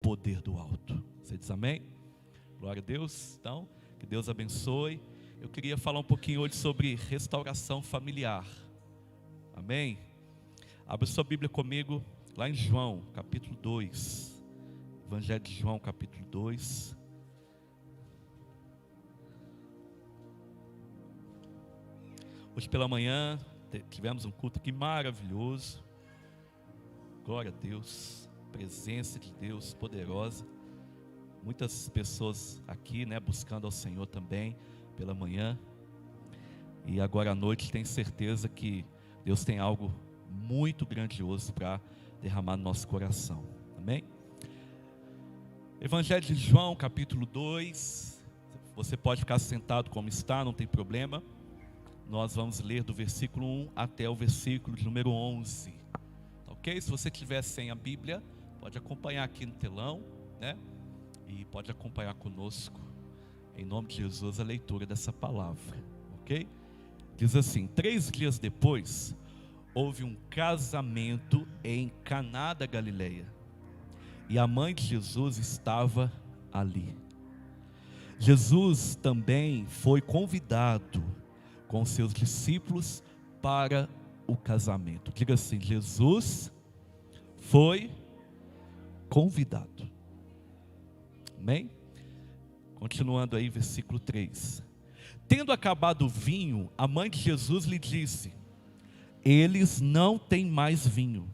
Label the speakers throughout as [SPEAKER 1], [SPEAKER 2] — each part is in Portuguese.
[SPEAKER 1] poder do alto. Você diz amém? Glória a Deus. Então, que Deus abençoe. Eu queria falar um pouquinho hoje sobre restauração familiar. Amém? Abra sua Bíblia comigo lá em João, capítulo 2. Evangelho de João, capítulo 2. Hoje pela manhã tivemos um culto aqui maravilhoso. Glória a Deus. Presença de Deus poderosa. Muitas pessoas aqui, buscando ao Senhor também pela manhã. E agora à noite tenho certeza que Deus tem algo muito grandioso para derramar no nosso coração. Amém? Evangelho de João, capítulo 2. Você pode ficar sentado como está, não tem problema. Nós vamos ler do versículo 1 até o versículo de número 11. Ok? Se você tiver sem a Bíblia, pode acompanhar aqui no telão, E pode acompanhar conosco, em nome de Jesus, a leitura dessa palavra. Ok? Diz assim: 3 dias depois, houve um casamento em Caná da Galileia. E a mãe de Jesus estava ali. Jesus também foi convidado com seus discípulos para o casamento. Diga assim: Jesus foi convidado. Amém? Continuando aí, versículo 3. Tendo acabado o vinho, a mãe de Jesus lhe disse: eles não têm mais vinho.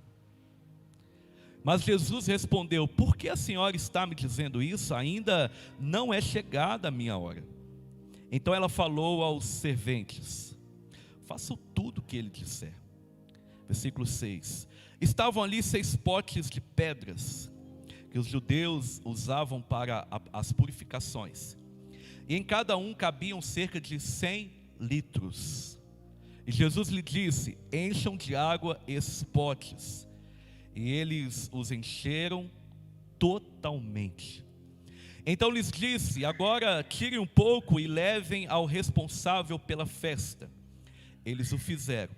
[SPEAKER 1] Mas Jesus respondeu: por que a senhora está me dizendo isso? Ainda não é chegada a minha hora. Então ela falou aos serventes: façam tudo o que ele disser. Versículo 6. Estavam ali 6 potes de pedras, que os judeus usavam para as purificações. E em cada um cabiam cerca de 100 litros. E Jesus lhe disse: encham de água esses potes. E eles os encheram totalmente. Então lhes disse: agora tirem um pouco e levem ao responsável pela festa. Eles o fizeram.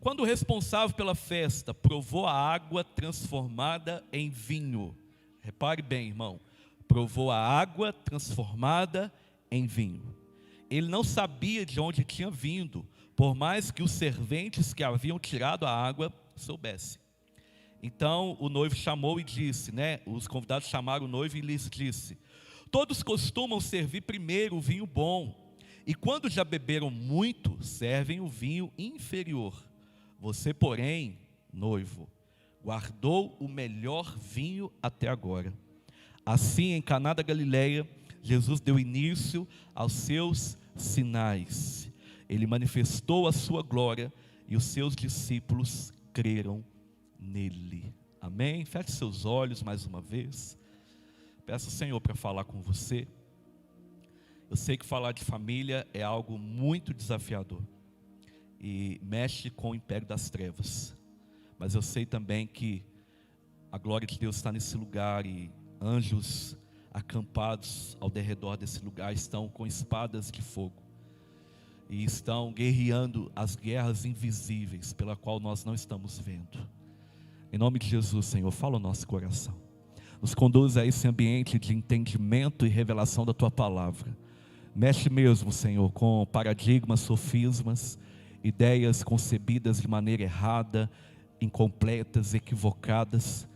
[SPEAKER 1] Quando o responsável pela festa provou a água transformada em vinho, repare bem, irmão, provou a água transformada em vinho. Ele não sabia de onde tinha vindo, por mais que os serventes que haviam tirado a água soubessem. Então o noivo chamou e disse, os convidados chamaram o noivo e lhes disse: todos costumam servir primeiro o vinho bom, e quando já beberam muito, servem o vinho inferior. Você, porém, noivo, guardou o melhor vinho até agora. Assim, em Caná da Galileia, Jesus deu início aos seus sinais. Ele manifestou a sua glória e os seus discípulos creram nele. Amém? Feche seus olhos mais uma vez. Peço ao Senhor para falar com você. Eu sei que falar de família é algo muito desafiador e mexe com o império das trevas. Mas eu sei também que a glória de Deus está nesse lugar e anjos acampados ao derredor desse lugar estão com espadas de fogo e estão guerreando as guerras invisíveis pela qual nós não estamos vendo. Em nome de Jesus, Senhor, fala o nosso coração. Nos conduz a esse ambiente de entendimento e revelação da Tua palavra. Mexe mesmo, Senhor, com paradigmas, sofismas, ideias concebidas de maneira errada, incompletas, equivocadas.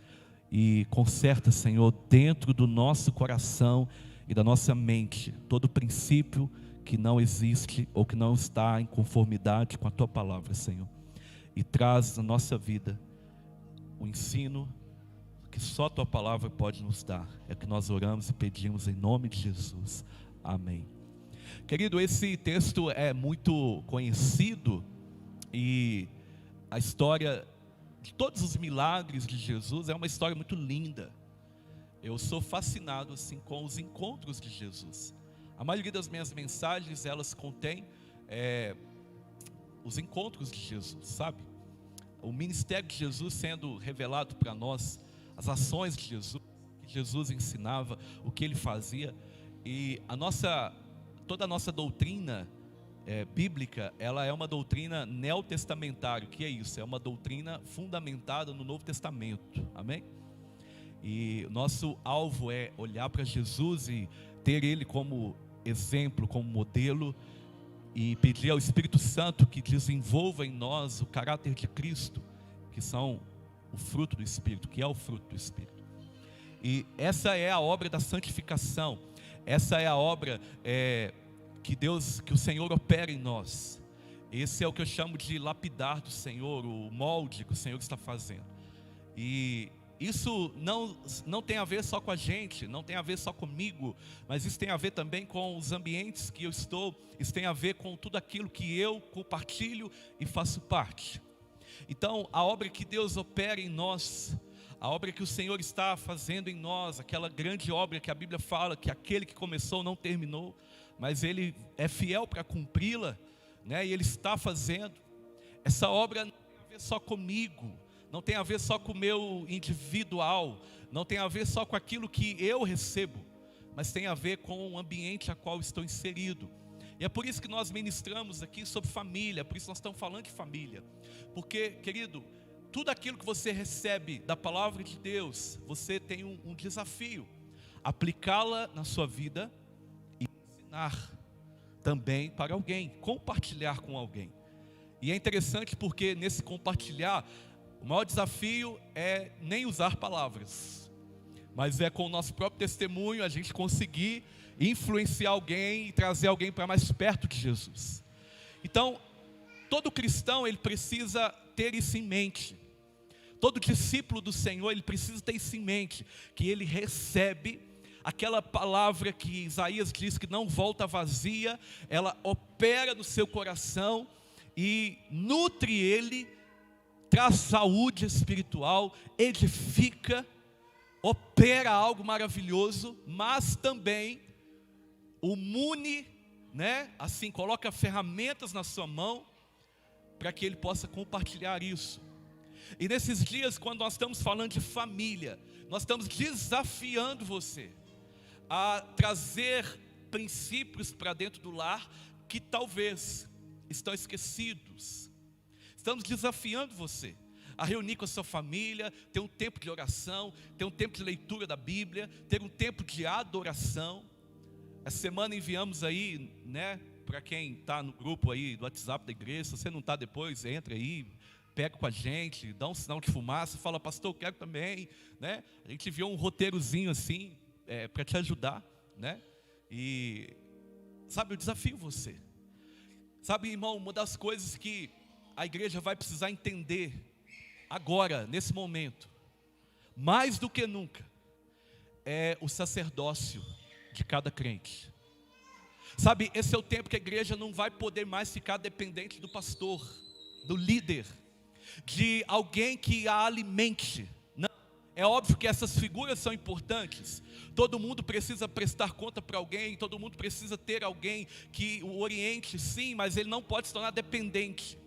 [SPEAKER 1] E conserta, Senhor, dentro do nosso coração e da nossa mente, todo princípio que não existe ou que não está em conformidade com a Tua palavra, Senhor. E traz na nossa vida o ensino que só a Tua palavra pode nos dar. É que nós oramos e pedimos em nome de Jesus. Amém. Querido, esse texto é muito conhecido e a história de todos os milagres de Jesus é uma história muito linda. Eu sou fascinado assim com os encontros de Jesus. A maioria das minhas mensagens, elas contêm os encontros de Jesus, sabe? O ministério de Jesus sendo revelado para nós, as ações de Jesus, o que Jesus ensinava, o que Ele fazia. E toda a nossa doutrina bíblica, ela é uma doutrina neotestamentária. O que é isso? É uma doutrina fundamentada no Novo Testamento, amém? E nosso alvo é olhar para Jesus e ter Ele como exemplo, como modelo, e pedir ao Espírito Santo que desenvolva em nós o caráter de Cristo, que são o fruto do Espírito, que é o fruto do Espírito. E essa é a obra da santificação, essa é a obra que o Senhor opera em nós. Esse é o que eu chamo de lapidar do Senhor, o molde que o Senhor está fazendo. E isso não tem a ver só com a gente, não tem a ver só comigo, mas isso tem a ver também com os ambientes que eu estou, isso tem a ver com tudo aquilo que eu compartilho e faço parte. Então, a obra que Deus opera em nós, a obra que o Senhor está fazendo em nós, aquela grande obra que a Bíblia fala que aquele que começou não terminou, mas Ele é fiel para cumpri-la, né? E Ele está fazendo. Essa obra não tem a ver só comigo, não tem a ver só com o meu individual, não tem a ver só com aquilo que eu recebo, mas tem a ver com o ambiente a qual estou inserido. E é por isso que nós ministramos aqui sobre família, por isso nós estamos falando de família. Porque, querido, tudo aquilo que você recebe da palavra de Deus, você tem um desafio: aplicá-la na sua vida e ensinar também para alguém, compartilhar com alguém. E é interessante porque nesse compartilhar, o maior desafio é nem usar palavras, mas é com o nosso próprio testemunho a gente conseguir influenciar alguém e trazer alguém para mais perto de Jesus. Então, todo cristão, ele precisa ter isso em mente. Todo discípulo do Senhor, ele precisa ter isso em mente, que ele recebe aquela palavra que Isaías diz que não volta vazia, ela opera no seu coração e nutre ele, traz saúde espiritual, edifica, opera algo maravilhoso, mas também o mune, né? Assim, coloca ferramentas na sua mão para que ele possa compartilhar isso. E nesses dias, quando nós estamos falando de família, nós estamos desafiando você a trazer princípios para dentro do lar que talvez estão esquecidos. Estamos desafiando você a reunir com a sua família, ter um tempo de oração, ter um tempo de leitura da Bíblia, ter um tempo de adoração. Essa semana enviamos aí, né, para quem está no grupo aí do WhatsApp da igreja. Se você não está depois, entra aí, pega com a gente, dá um sinal de fumaça, fala: pastor, eu quero também, né? A gente enviou um roteirozinho assim, para te ajudar, né? E, sabe, eu desafio você. Sabe, irmão, uma das coisas que a igreja vai precisar entender agora, nesse momento, mais do que nunca, é o sacerdócio de cada crente. Sabe, esse é o tempo que a igreja não vai poder mais ficar dependente do pastor, do líder, de alguém que a alimente. Não, é óbvio que essas figuras são importantes. Todo mundo precisa prestar conta para alguém, todo mundo precisa ter alguém que o oriente, sim, mas ele não pode se tornar dependente.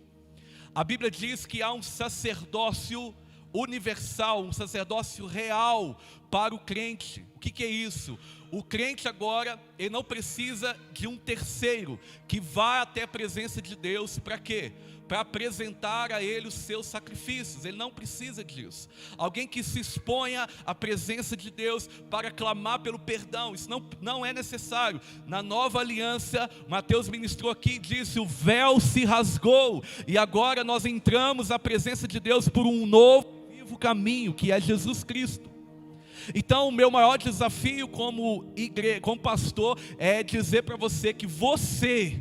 [SPEAKER 1] A Bíblia diz que há um sacerdócio universal, um sacerdócio real para o crente. O que é isso? O crente agora, ele não precisa de um terceiro que vá até a presença de Deus. Para quê? Para apresentar a ele os seus sacrifícios. Ele não precisa disso. Alguém que se exponha à presença de Deus para clamar pelo perdão, isso não é necessário. Na nova aliança, Mateus ministrou aqui e disse: o véu se rasgou e agora nós entramos à presença de Deus por um novo vivo caminho, que é Jesus Cristo. Então, o meu maior desafio como pastor é dizer para você que você,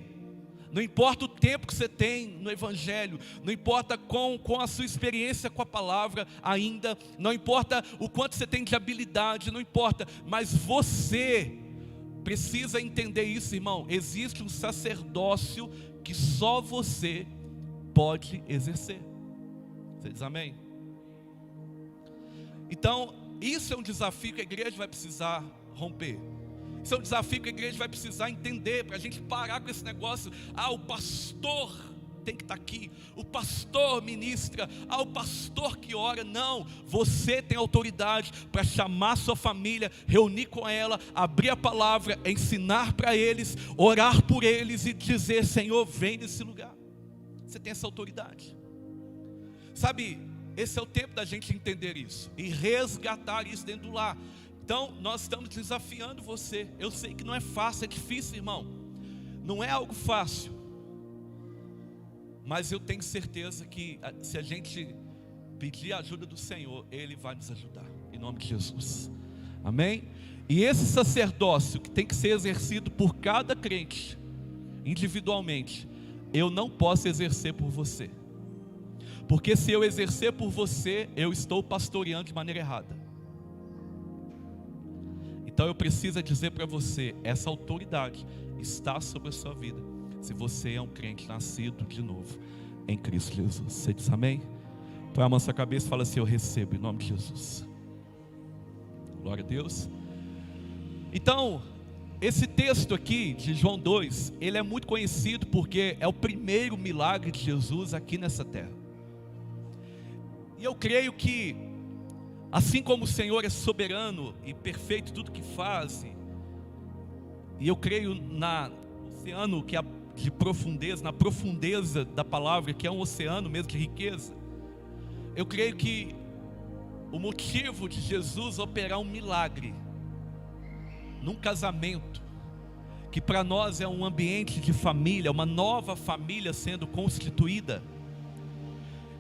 [SPEAKER 1] não importa o tempo que você tem no Evangelho, não importa com a sua experiência com a palavra ainda, não importa o quanto você tem de habilidade, não importa, mas você precisa entender isso, irmão. Existe um sacerdócio que só você pode exercer. Você diz amém? Então, isso é um desafio que a igreja vai precisar romper. Isso é um desafio que a igreja vai precisar entender, para a gente parar com esse negócio: o pastor tem que estar aqui, o pastor ministra, o pastor que ora. Não, você tem autoridade para chamar sua família, reunir com ela, abrir a palavra, ensinar para eles, orar por eles e dizer: Senhor, vem nesse lugar. Você tem essa autoridade. Sabe, esse é o tempo da gente entender isso e resgatar isso dentro do lar. Então, nós estamos desafiando você. Eu sei que não é fácil, é difícil, irmão. Não é algo fácil. Mas eu tenho certeza que se a gente pedir a ajuda do Senhor, Ele vai nos ajudar. Em nome de Jesus. Amém? E esse sacerdócio que tem que ser exercido por cada crente, individualmente, eu não posso exercer por você. Porque se eu exercer por você, eu estou pastoreando de maneira errada. Então eu preciso dizer para você, essa autoridade está sobre a sua vida, se você é um crente nascido de novo em Cristo Jesus. Você diz amém? Põe a mão na sua cabeça e fala assim: eu recebo em nome de Jesus. Glória a Deus. Então, esse texto aqui de João 2, ele é muito conhecido porque é o primeiro milagre de Jesus aqui nessa terra. E eu creio que, assim como o Senhor é soberano e perfeito em tudo que faz, e eu creio no oceano que é de profundeza, na profundeza da palavra, que é um oceano mesmo de riqueza, eu creio que o motivo de Jesus operar um milagre num casamento, que para nós é um ambiente de família, uma nova família sendo constituída,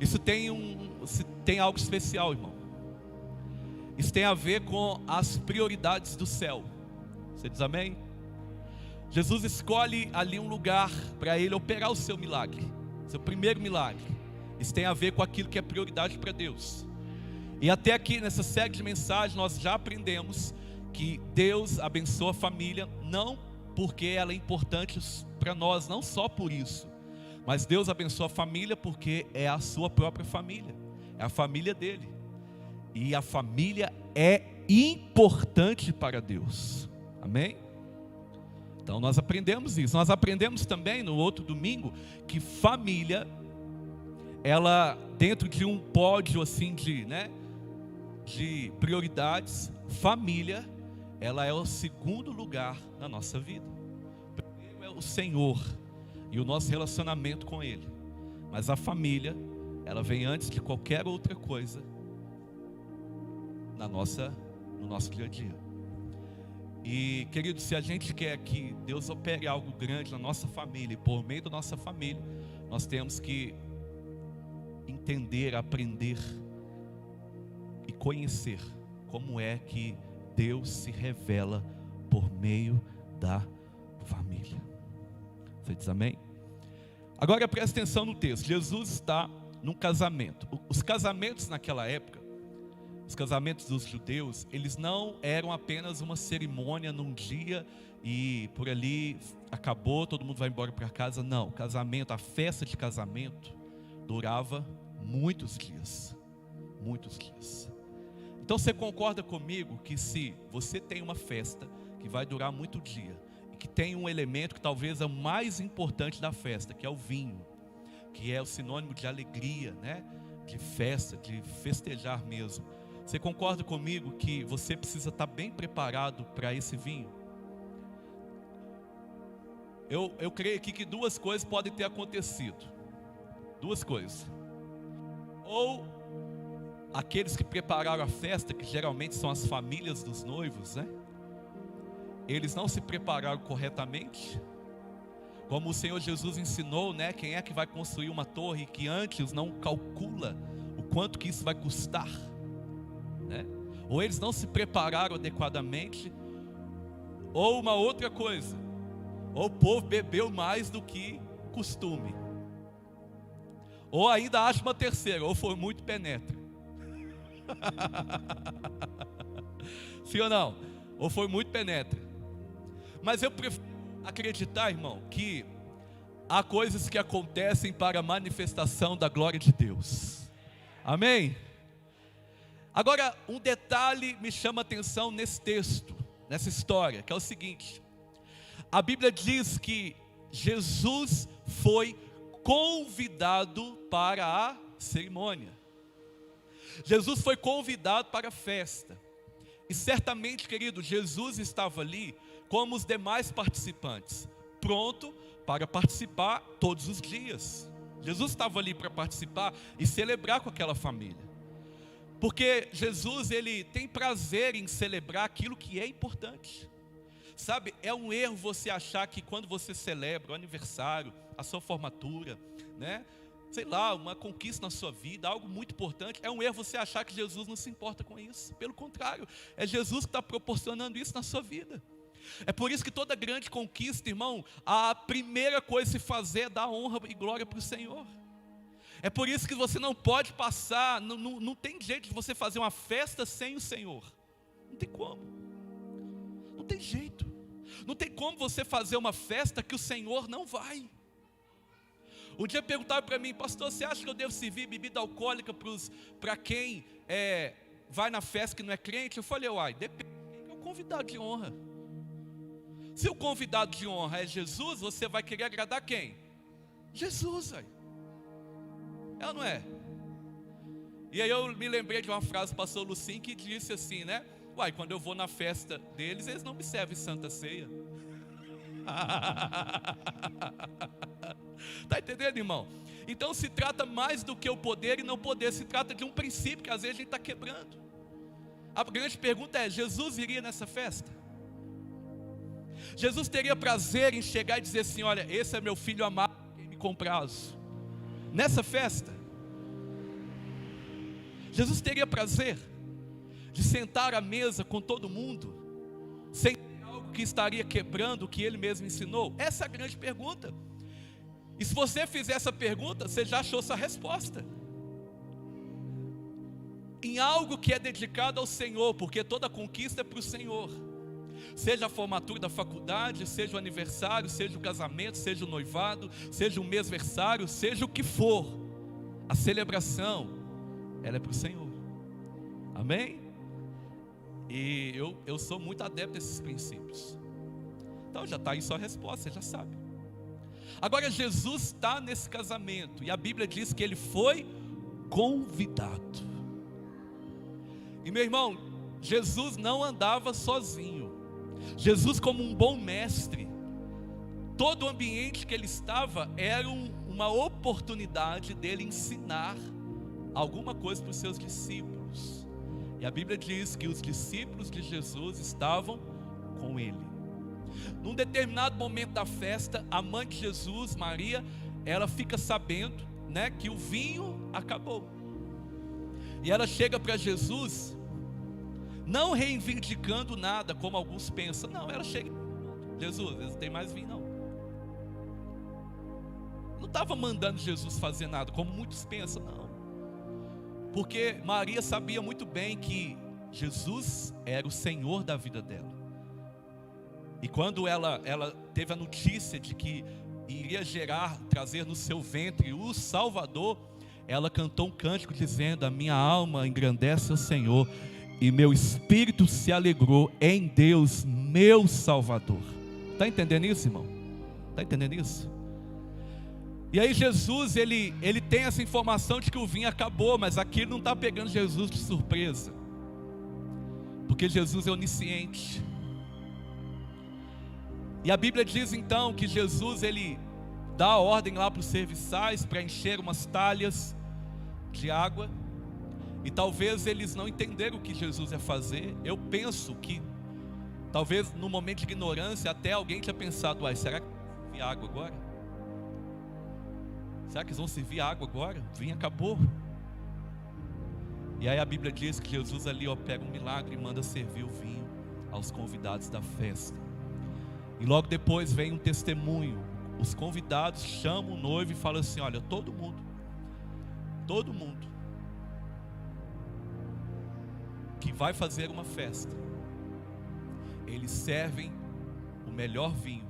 [SPEAKER 1] isso tem algo especial, irmão. Isso tem a ver com as prioridades do céu. Você diz amém? Jesus escolhe ali um lugar para Ele operar o seu milagre, seu primeiro milagre. Isso tem a ver com aquilo que é prioridade para Deus. E até aqui nessa série de mensagens nós já aprendemos que Deus abençoa a família, não porque ela é importante para nós, não só por isso, mas Deus abençoa a família porque é a sua própria família, é a família dele. E a família é importante para Deus. Amém? Então nós aprendemos isso. Nós aprendemos também no outro domingo que família, ela dentro de um pódio assim de prioridades, família, ela é o segundo lugar na nossa vida. Primeiro é o Senhor e o nosso relacionamento com Ele. Mas a família, ela vem antes de qualquer outra coisa no nosso dia a dia. E querido, se a gente quer que Deus opere algo grande na nossa família, e por meio da nossa família, nós temos que entender, aprender e conhecer como é que Deus se revela por meio da família. Você diz amém? Agora presta atenção no texto. Jesus está num casamento. Os casamentos naquela época, os casamentos dos judeus, eles não eram apenas uma cerimônia num dia e por ali acabou, todo mundo vai embora para casa. Não, o casamento, a festa de casamento durava muitos dias. Muitos dias. Então você concorda comigo que se você tem uma festa que vai durar muito dia, e que tem um elemento que talvez é o mais importante da festa, que é o vinho, que é o sinônimo de alegria, né? De festa, de festejar mesmo. Você concorda comigo que você precisa estar bem preparado para esse vinho? Eu creio aqui que duas coisas podem ter acontecido. Duas coisas. Ou aqueles que prepararam a festa, que geralmente são as famílias dos noivos, né? Eles não se prepararam corretamente. Como o Senhor Jesus ensinou, né? Quem é que vai construir uma torre que antes não calcula o quanto que isso vai custar, né? Ou eles não se prepararam adequadamente, ou uma outra coisa, ou o povo bebeu mais do que costume, ou ainda acho uma terceira, ou foi muito penetra. Sim ou não? Ou foi muito penetra. Mas eu prefiro acreditar, irmão, que há coisas que acontecem para a manifestação da glória de Deus. Amém? Agora, um detalhe me chama a atenção nesse texto, nessa história, que é o seguinte: a Bíblia diz que Jesus foi convidado para a cerimônia. Jesus foi convidado para a festa. E certamente, querido, Jesus estava ali como os demais participantes, pronto para participar todos os dias. Jesus estava ali para participar e celebrar com aquela família. Porque Jesus, ele tem prazer em celebrar aquilo que é importante. Sabe, é um erro você achar que quando você celebra o aniversário, a sua formatura, né? Sei lá, uma conquista na sua vida, algo muito importante, é um erro você achar que Jesus não se importa com isso. Pelo contrário, é Jesus que está proporcionando isso na sua vida. É por isso que toda grande conquista, irmão, a primeira coisa a se fazer é dar honra e glória para o Senhor. É por isso que você não pode passar, não tem jeito de você fazer uma festa sem o Senhor. Não tem como. Não tem jeito. Não tem como você fazer uma festa que o Senhor não vai. Um dia perguntaram para mim: pastor, você acha que eu devo servir bebida alcoólica para quem vai na festa que não é crente? Eu falei: uai, depende, é o convidado de honra. Se o convidado de honra é Jesus, você vai querer agradar quem? Jesus, aí. É ou não é? E aí eu me lembrei de uma frase do pastor Lucim que disse assim, né? Uai, quando eu vou na festa deles, eles não me servem Santa Ceia. Está entendendo, irmão? Então se trata mais do que o poder e não poder. Se trata de um princípio que às vezes a gente está quebrando. A grande pergunta é: Jesus iria nessa festa? Jesus teria prazer em chegar e dizer assim: olha, esse é meu filho amado, quem me compraz? Nessa festa, Jesus teria prazer de sentar à mesa com todo mundo, sem algo que estaria quebrando o que ele mesmo ensinou? Essa é a grande pergunta. E se você fizer essa pergunta, você já achou sua resposta. Em algo que é dedicado ao Senhor, porque toda conquista é para o Senhor. Seja a formatura da faculdade, seja o aniversário, seja o casamento, seja o noivado, seja o mêsversário, seja o que for, a celebração, ela é para o Senhor. Amém? E eu sou muito adepto desses princípios. Então já está aí sua resposta, você já sabe. Agora Jesus está nesse casamento, e a Bíblia diz que ele foi convidado. E meu irmão, Jesus não andava sozinho. Jesus, como um bom mestre, todo o ambiente que ele estava era uma oportunidade dele ensinar alguma coisa para os seus discípulos. E a Bíblia diz que os discípulos de Jesus estavam com ele. Num determinado momento da festa, a mãe de Jesus, Maria, ela fica sabendo, né, que o vinho acabou. E ela chega para Jesus, não reivindicando nada, como alguns pensam. Não, ela chega: Jesus, não tem mais vinho não. Não estava mandando Jesus fazer nada, como muitos pensam, não. Porque Maria sabia muito bem que Jesus era o Senhor da vida dela. E quando ela teve a notícia de que iria trazer no seu ventre o Salvador, ela cantou um cântico dizendo: a minha alma engrandece o Senhor, e meu espírito se alegrou em Deus, meu Salvador. Está entendendo isso, irmão? Está entendendo isso? E aí Jesus, ele tem essa informação de que o vinho acabou, mas aquilo não está pegando Jesus de surpresa, porque Jesus é onisciente. E a Bíblia diz então que Jesus, ele dá a ordem lá para os serviçais para encher umas talhas de água. E talvez eles não entenderam o que Jesus ia fazer. Eu penso que talvez no momento de ignorância até alguém tinha pensado: uai, será que vão servir água agora? Será que eles vão servir água agora? O vinho acabou. E aí a Bíblia diz que Jesus ali opera um milagre e manda servir o vinho aos convidados da festa. E logo depois vem um testemunho. Os convidados chamam o noivo e falam assim: olha, todo mundo que vai fazer uma festa, eles servem o melhor vinho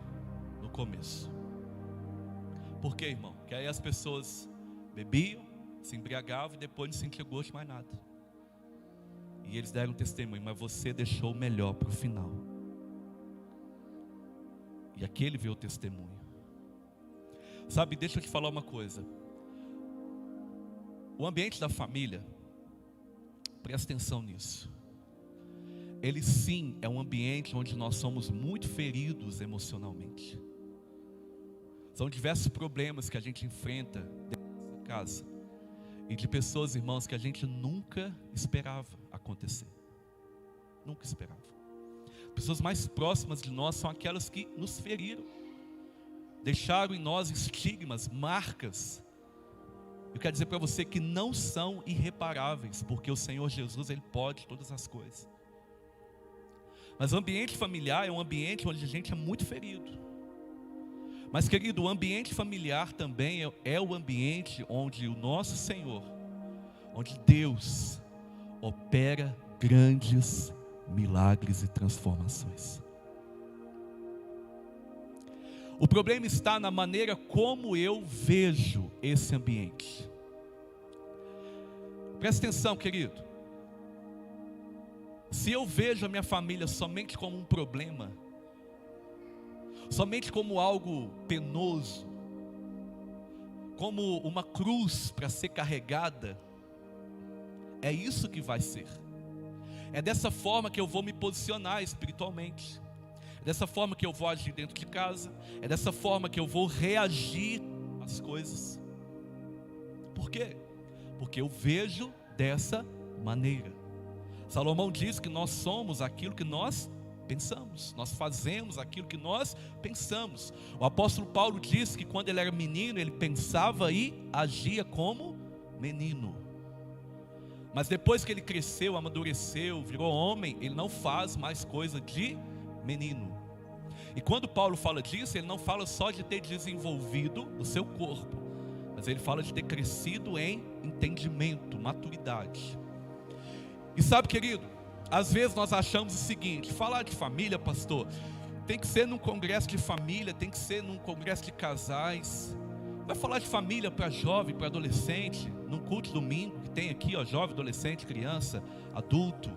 [SPEAKER 1] no começo. Por quê, irmão? Porque aí as pessoas bebiam, se embriagavam e depois não sentiam gosto de mais nada. E eles deram testemunho: mas você deixou o melhor para o final. E aquele veio o testemunho. Sabe, deixa eu te falar uma coisa. O ambiente da família, presta atenção nisso, ele sim é um ambiente onde nós somos muito feridos emocionalmente. São diversos problemas que a gente enfrenta casa. E de pessoas, irmãos, que a gente nunca esperava acontecer. Nunca esperava. Pessoas mais próximas de nós são aquelas que nos feriram. Deixaram em nós estigmas, marcas. Eu quero dizer para você que não são irreparáveis, porque o Senhor Jesus, Ele pode todas as coisas. Mas o ambiente familiar é um ambiente onde a gente é muito ferido. Mas, querido, o ambiente familiar também é o ambiente onde o nosso Senhor, onde Deus opera grandes milagres e transformações. O problema está na maneira como eu vejo esse ambiente. Presta atenção, querido. Se eu vejo a minha família somente como um problema, somente como algo penoso, como uma cruz para ser carregada, é isso que vai ser. É dessa forma que eu vou me posicionar espiritualmente. É dessa forma que eu vou agir dentro de casa. É dessa forma que eu vou reagir às coisas. Por quê? Porque eu vejo dessa maneira. Salomão diz que nós somos aquilo que nós pensamos. Nós fazemos aquilo que nós pensamos. O apóstolo Paulo diz que quando ele era menino, ele pensava e agia como menino. Mas depois que ele cresceu, amadureceu, virou homem, ele não faz mais coisa de menino. E quando Paulo fala disso, ele não fala só de ter desenvolvido o seu corpo, mas ele fala de ter crescido em entendimento, maturidade. E sabe, querido, às vezes nós achamos o seguinte: falar de família, pastor, tem que ser num congresso de família, tem que ser num congresso de casais. Vai falar de família para jovem, para adolescente, num culto de domingo que tem aqui, ó, jovem, adolescente, criança, adulto,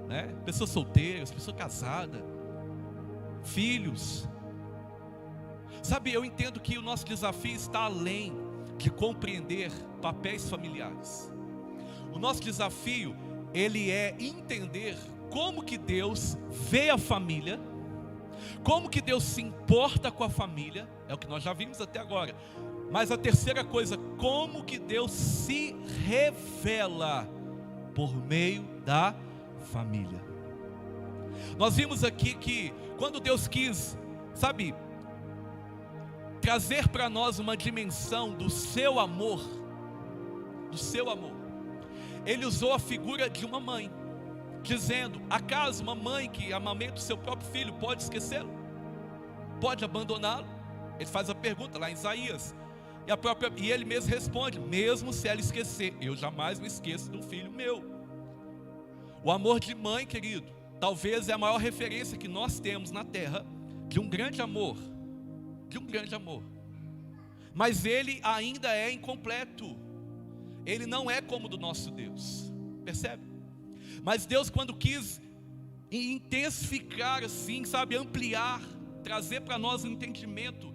[SPEAKER 1] né? Pessoas solteiras, pessoa casada, filhos. Sabe, eu entendo que o nosso desafio está além de compreender papéis familiares. O nosso desafio, ele é entender como que Deus vê a família, como que Deus se importa com a família, é o que nós já vimos até agora. Mas a terceira coisa, como que Deus se revela por meio da família. Nós vimos aqui que quando Deus quis, sabe, trazer para nós uma dimensão do seu amor, Ele usou a figura de uma mãe, dizendo: acaso uma mãe que amamenta o seu próprio filho pode esquecê-lo? Pode abandoná-lo? Ele faz a pergunta lá em Isaías. E ele mesmo responde: mesmo se ela esquecer, eu jamais me esqueço de um filho meu. O amor de mãe, querido, talvez é a maior referência que nós temos na terra de um grande amor. Mas ele ainda é incompleto. Ele não é como o do nosso Deus. Percebe? Mas Deus, quando quis intensificar assim, sabe, ampliar, trazer para nós um entendimento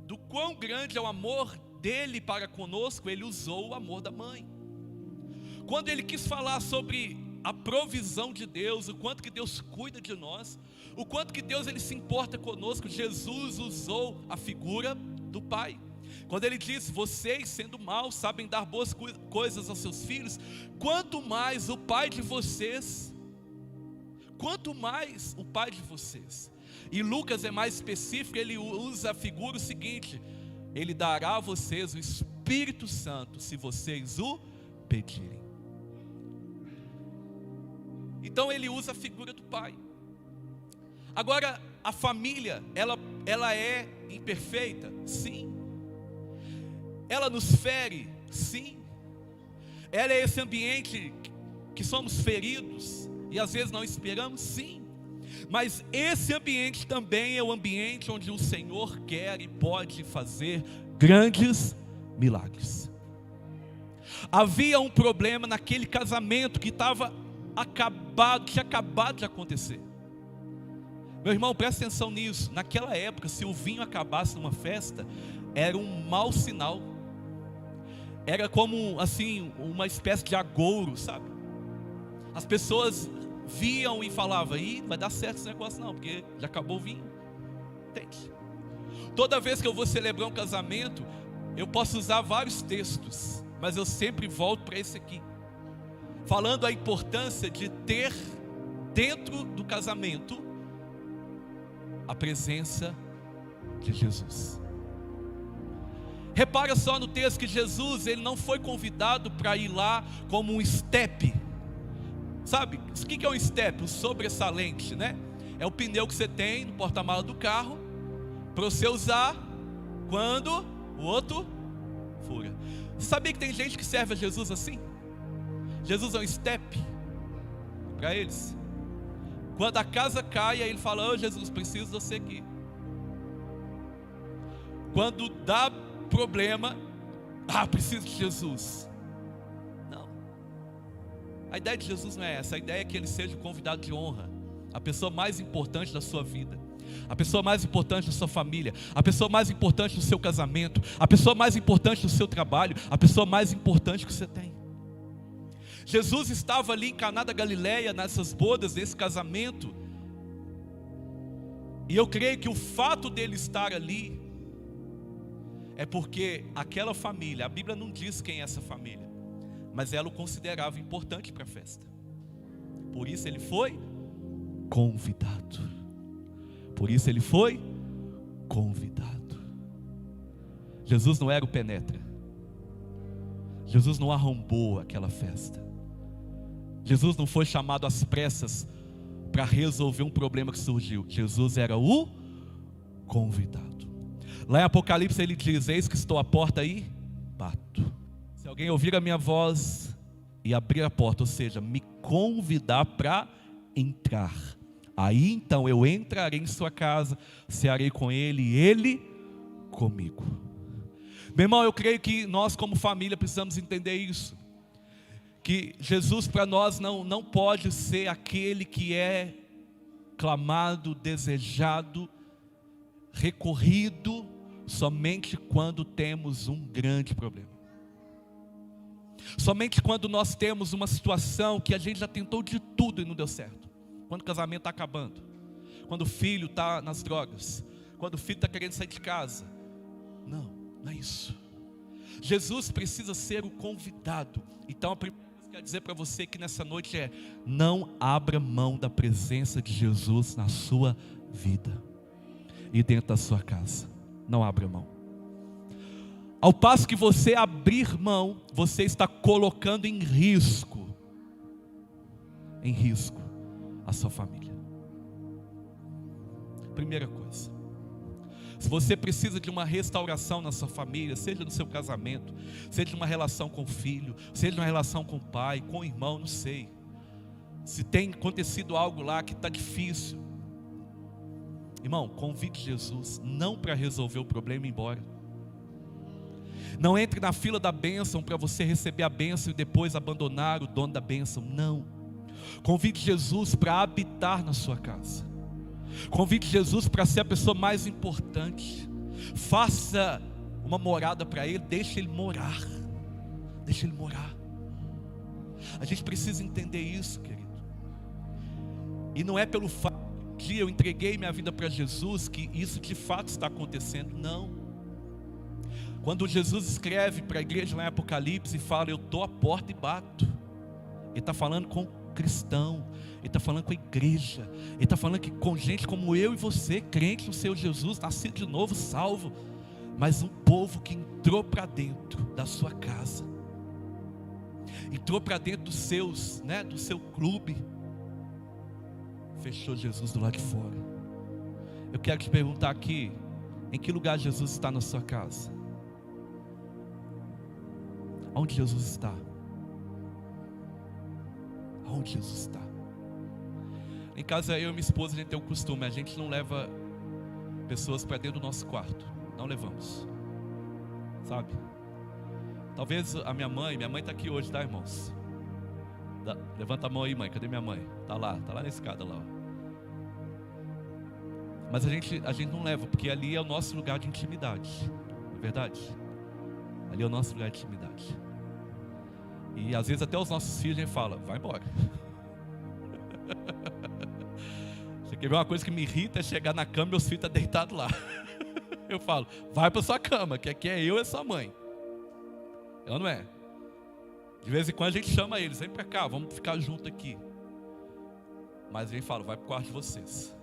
[SPEAKER 1] do quão grande é o amor dele para conosco, ele usou o amor da mãe. Quando ele quis falar sobre a provisão de Deus, o quanto que Deus cuida de nós, o quanto que Deus ele se importa conosco, Jesus usou a figura do pai. Quando ele diz: vocês, sendo maus, sabem dar boas coisas aos seus filhos, quanto mais o pai de vocês. E Lucas é mais específico, ele usa a figura o seguinte: ele dará a vocês o Espírito Santo, se vocês o pedirem. Então ele usa a figura do pai. Agora, a família, ela é imperfeita? Sim. Ela nos fere? Sim. Ela é esse ambiente que somos feridos e às vezes não esperamos? Sim. Mas esse ambiente também é o ambiente onde o Senhor quer e pode fazer grandes milagres. Havia um problema naquele casamento que tinha acabado de acontecer. Meu irmão, presta atenção nisso. Naquela época, se o vinho acabasse numa festa, era um mau sinal. Era como assim, uma espécie de agouro, sabe? As pessoas viam e falavam: ih, vai dar certo esse negócio não, porque já acabou o vinho. Entende? Toda vez que eu vou celebrar um casamento, eu posso usar vários textos, mas eu sempre volto para esse aqui, falando a importância de ter dentro do casamento a presença de Jesus. Repara só no texto que Jesus, ele não foi convidado para ir lá como um step. Sabe, o que é um step? O sobressalente, né? É o pneu que você tem no porta-malas do carro, para você usar quando o outro fura. Você sabia que tem gente que serve a Jesus assim? Jesus é um step para eles. Quando a casa cai, aí ele fala: ô Jesus, preciso de você aqui. Quando dá problema, preciso de Jesus. Não, a ideia de Jesus não é essa. A ideia é que ele seja o convidado de honra, a pessoa mais importante da sua vida, a pessoa mais importante da sua família, a pessoa mais importante do seu casamento, a pessoa mais importante do seu trabalho, a pessoa mais importante que você tem. Jesus estava ali em Caná da Galileia, nessas bodas, nesse casamento, e eu creio que o fato dele estar ali é porque aquela família, a Bíblia não diz quem é essa família, mas ela o considerava importante para a festa. Por isso ele foi convidado. Por isso ele foi convidado. Jesus não era o penetra. Jesus não arrombou aquela festa. Jesus não foi chamado às pressas para resolver um problema que surgiu. Jesus era o convidado. Lá em Apocalipse ele diz: eis que estou à porta e bato. Se alguém ouvir a minha voz e abrir a porta, ou seja, me convidar para entrar, aí então eu entrarei em sua casa, cearei com ele e ele comigo. Meu irmão, eu creio que nós como família precisamos entender isso, que Jesus para nós não pode ser aquele que é clamado, desejado, recorrido somente quando temos um grande problema, somente quando nós temos uma situação que a gente já tentou de tudo e não deu certo. Quando o casamento está acabando, quando o filho está nas drogas, quando o filho está querendo sair de casa. Não é isso. Jesus precisa ser o convidado. Então a primeira coisa que eu quero dizer para você que nessa noite é: não abra mão da presença de Jesus na sua vida e dentro da sua casa. Não abra mão. Ao passo que você abrir mão, você está colocando em risco a sua família. Primeira coisa, se você precisa de uma restauração na sua família, seja no seu casamento, seja numa relação com o filho, seja numa relação com o pai, com o irmão, não sei, se tem acontecido algo lá que está difícil, irmão, convide Jesus, não para resolver o problema e ir embora. Não entre na fila da bênção para você receber a bênção e depois abandonar o dono da bênção. Não. Convide Jesus para habitar na sua casa. Convide Jesus para ser a pessoa mais importante. Faça uma morada para Ele, deixe Ele morar. Deixe Ele morar. A gente precisa entender isso, querido. E não é pelo fato que eu entreguei minha vida para Jesus que isso de fato está acontecendo. Não. Quando Jesus escreve para a igreja lá em Apocalipse e fala: eu estou à porta e bato, Ele está falando com cristão, Ele está falando com a igreja, Ele está falando com gente como eu e você, crente no Senhor Jesus, nascido de novo, salvo, mas um povo que entrou para dentro da sua casa, entrou para dentro dos seus, do seu clube, fechou Jesus do lado de fora. Eu quero te perguntar aqui: em que lugar Jesus está na sua casa? Onde Jesus está? Onde Jesus está? Em casa, eu e minha esposa, a gente tem o costume, a gente não leva pessoas para dentro do nosso quarto. Não levamos, sabe? Talvez a minha mãe está aqui hoje, tá, irmãos? Levanta a mão aí, mãe, cadê minha mãe? Tá lá na escada lá, ó. Mas a gente não leva, porque ali é o nosso lugar de intimidade, não é verdade? Ali é o nosso lugar de intimidade. E às vezes até os nossos filhos a gente fala: vai embora. Você quer ver uma coisa que me irrita? É chegar na cama e meus filhos estão deitados lá. Eu falo: vai para sua cama, que aqui é eu e sua mãe. Não é? De vez em quando a gente chama eles, vem para cá, vamos ficar junto aqui. Mas a gente fala, vai para o quarto de vocês.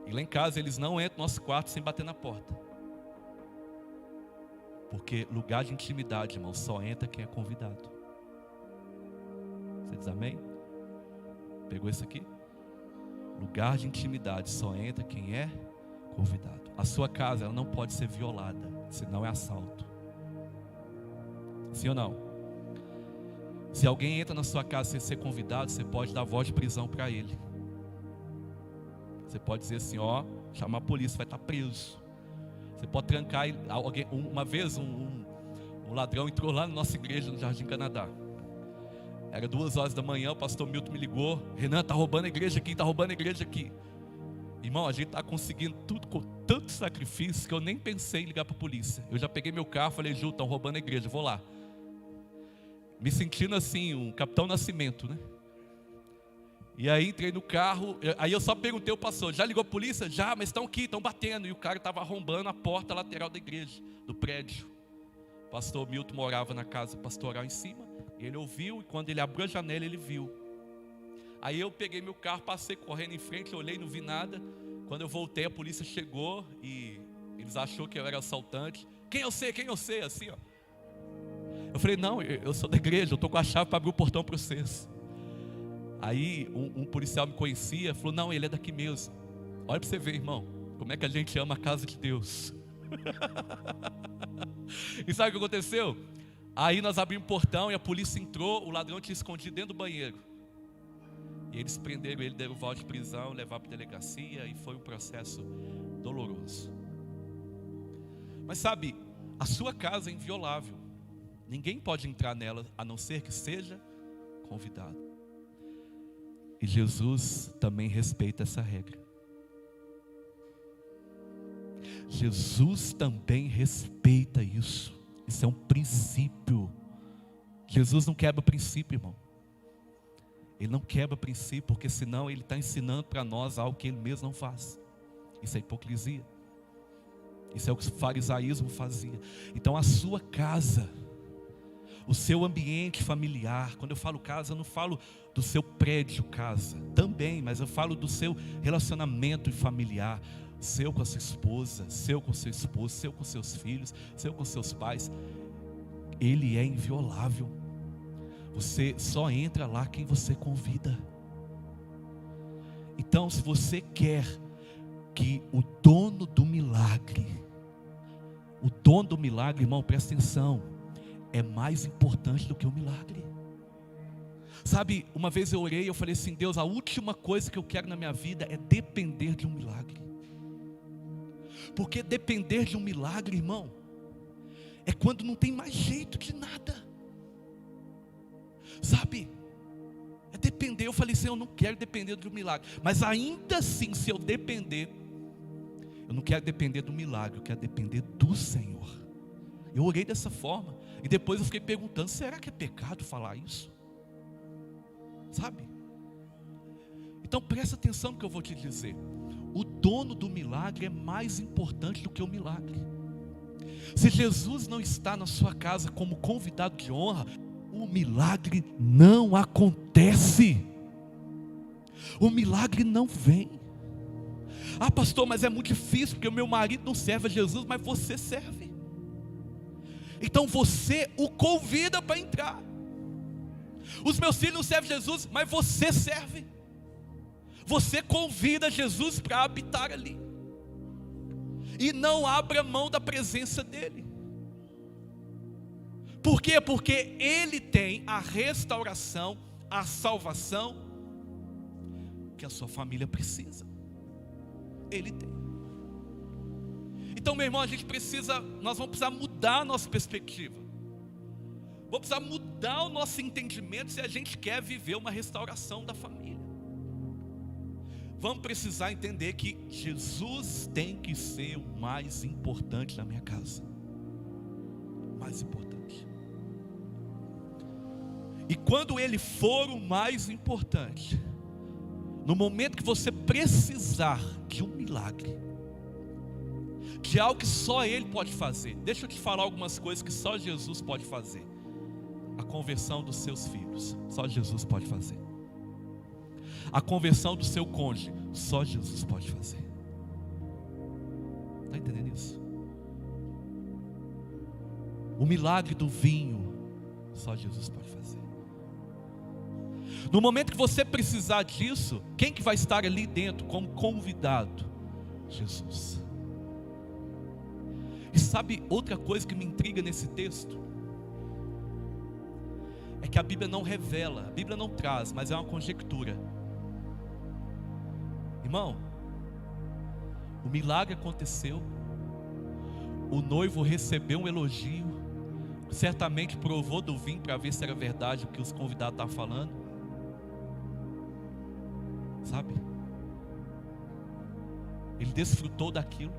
[SPEAKER 1] E lá em casa eles não entram no nosso quarto sem bater na porta. Porque lugar de intimidade, irmão, só entra quem é convidado. Você diz amém? Pegou isso aqui? Lugar de intimidade só entra quem é convidado. A sua casa, ela não pode ser violada, senão é assalto. Sim ou não? Se alguém entra na sua casa sem ser convidado, você pode dar voz de prisão para ele. Você pode dizer assim, ó, chamar a polícia, vai estar preso. Você pode trancar alguém. Uma vez um ladrão entrou lá na nossa igreja no Jardim Canadá. Era 2 horas da manhã, o pastor Milton me ligou. Renan, tá roubando a igreja aqui, tá roubando a igreja aqui. Irmão, a gente tá conseguindo tudo com tanto sacrifício que eu nem pensei em ligar para a polícia. Eu já peguei meu carro, falei, Ju, estão roubando a igreja, vou lá. Me sentindo assim, um Capitão Nascimento, né? E aí entrei no carro, aí eu só perguntei ao pastor, já ligou a polícia? Já, mas estão aqui, estão batendo. E o cara estava arrombando a porta lateral da igreja, do prédio. O pastor Milton morava na casa pastoral em cima. E ele ouviu, e quando ele abriu a janela, ele viu. Aí eu peguei meu carro, passei correndo em frente, olhei, não vi nada. Quando eu voltei, a polícia chegou e eles acharam que eu era assaltante. Quem eu sei, assim, ó. Eu falei, não, eu sou da igreja, eu estou com a chave para abrir o portão para vocês. Aí um policial me conhecia, falou, não, ele é daqui mesmo. Olha para você ver, irmão, como é que a gente ama a casa de Deus. E sabe o que aconteceu? Aí nós abrimos o portão e a polícia entrou, o ladrão tinha escondido dentro do banheiro. E eles prenderam ele, deram voz de prisão, levaram para a delegacia e foi um processo doloroso. Mas sabe, a sua casa é inviolável. Ninguém pode entrar nela a não ser que seja convidado. E Jesus também respeita essa regra. Jesus também respeita isso. Isso é um princípio. Jesus não quebra princípio, irmão. Ele não quebra princípio, porque senão ele está ensinando para nós algo que ele mesmo não faz. Isso é hipocrisia. Isso é o que o farisaísmo fazia. Então a sua casa, o seu ambiente familiar, quando eu falo casa, eu não falo do seu prédio casa, também, mas eu falo do seu relacionamento familiar, seu com a sua esposa, seu com o seu esposo, seu com seus filhos, seu com seus pais. Ele é inviolável. Você só entra lá quem você convida. Então, se você quer que o dono do milagre, irmão, presta atenção, é mais importante do que o milagre. Sabe, uma vez eu orei e eu falei assim, Deus, a última coisa que eu quero na minha vida é depender de um milagre. Porque depender de um milagre, irmão, é quando não tem mais jeito de nada. Sabe, é depender. Eu falei assim, eu não quero depender de um milagre. Mas ainda assim, se eu depender, eu não quero depender do milagre, eu quero depender do Senhor. Eu orei dessa forma. E depois eu fiquei perguntando, será que é pecado falar isso? Sabe? Então presta atenção no que eu vou te dizer. O dono do milagre é mais importante do que o milagre. Se Jesus não está na sua casa como convidado de honra, o milagre não acontece. O milagre não vem. Ah, pastor, mas é muito difícil porque o meu marido não serve a Jesus, mas você serve. Então você o convida para entrar. Os meus filhos não servem Jesus, mas você serve. Você convida Jesus para habitar ali. E não abra mão da presença dele. Por quê? Porque ele tem a restauração, a salvação que a sua família precisa. Ele tem. Então, meu irmão, nós vamos precisar mudar a nossa perspectiva. Vamos precisar mudar o nosso entendimento se a gente quer viver uma restauração da família. Vamos precisar entender que Jesus tem que ser o mais importante na minha casa. Mais importante. E quando ele for o mais importante, no momento que você precisar de um milagre, de algo que só ele pode fazer, deixa eu te falar algumas coisas que só Jesus pode fazer. a conversão dos seus filhos, só Jesus pode fazer. A conversão do seu cônjuge, só Jesus pode fazer. Está entendendo isso? O milagre do vinho, só Jesus pode fazer. No momento que você precisar disso, quem que vai estar ali dentro como convidado? Jesus. E sabe outra coisa que me intriga nesse texto? É que a Bíblia não revela, a Bíblia não traz, mas é uma conjectura. Irmão, o milagre aconteceu, o noivo recebeu um elogio, certamente provou do vinho para ver se era verdade o que os convidados estavam falando, sabe? Ele desfrutou daquilo,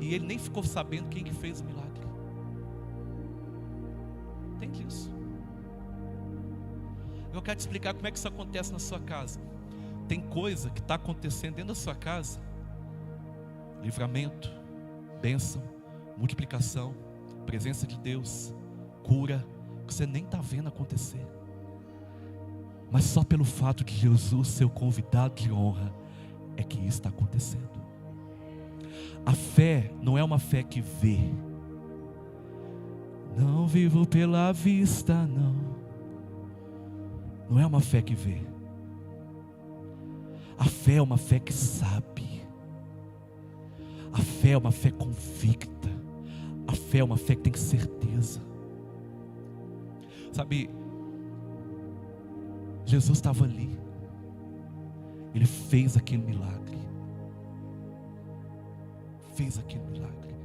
[SPEAKER 1] e ele nem ficou sabendo quem que fez o milagre. Entende isso? Eu quero te explicar como é que isso acontece na sua casa. Tem coisa que está acontecendo dentro da sua casa, livramento, bênção, multiplicação, presença de Deus, cura, que você nem está vendo acontecer, mas só pelo fato de Jesus ser o convidado de honra, é que isso está acontecendo. A fé não é uma fé que vê. Não vivo pela vista, não. Não é uma fé que vê. A fé é uma fé que sabe. A fé é uma fé convicta. A fé é uma fé que tem certeza. Sabe, Jesus estava ali. Ele fez aquele milagre. Fez aquele milagre.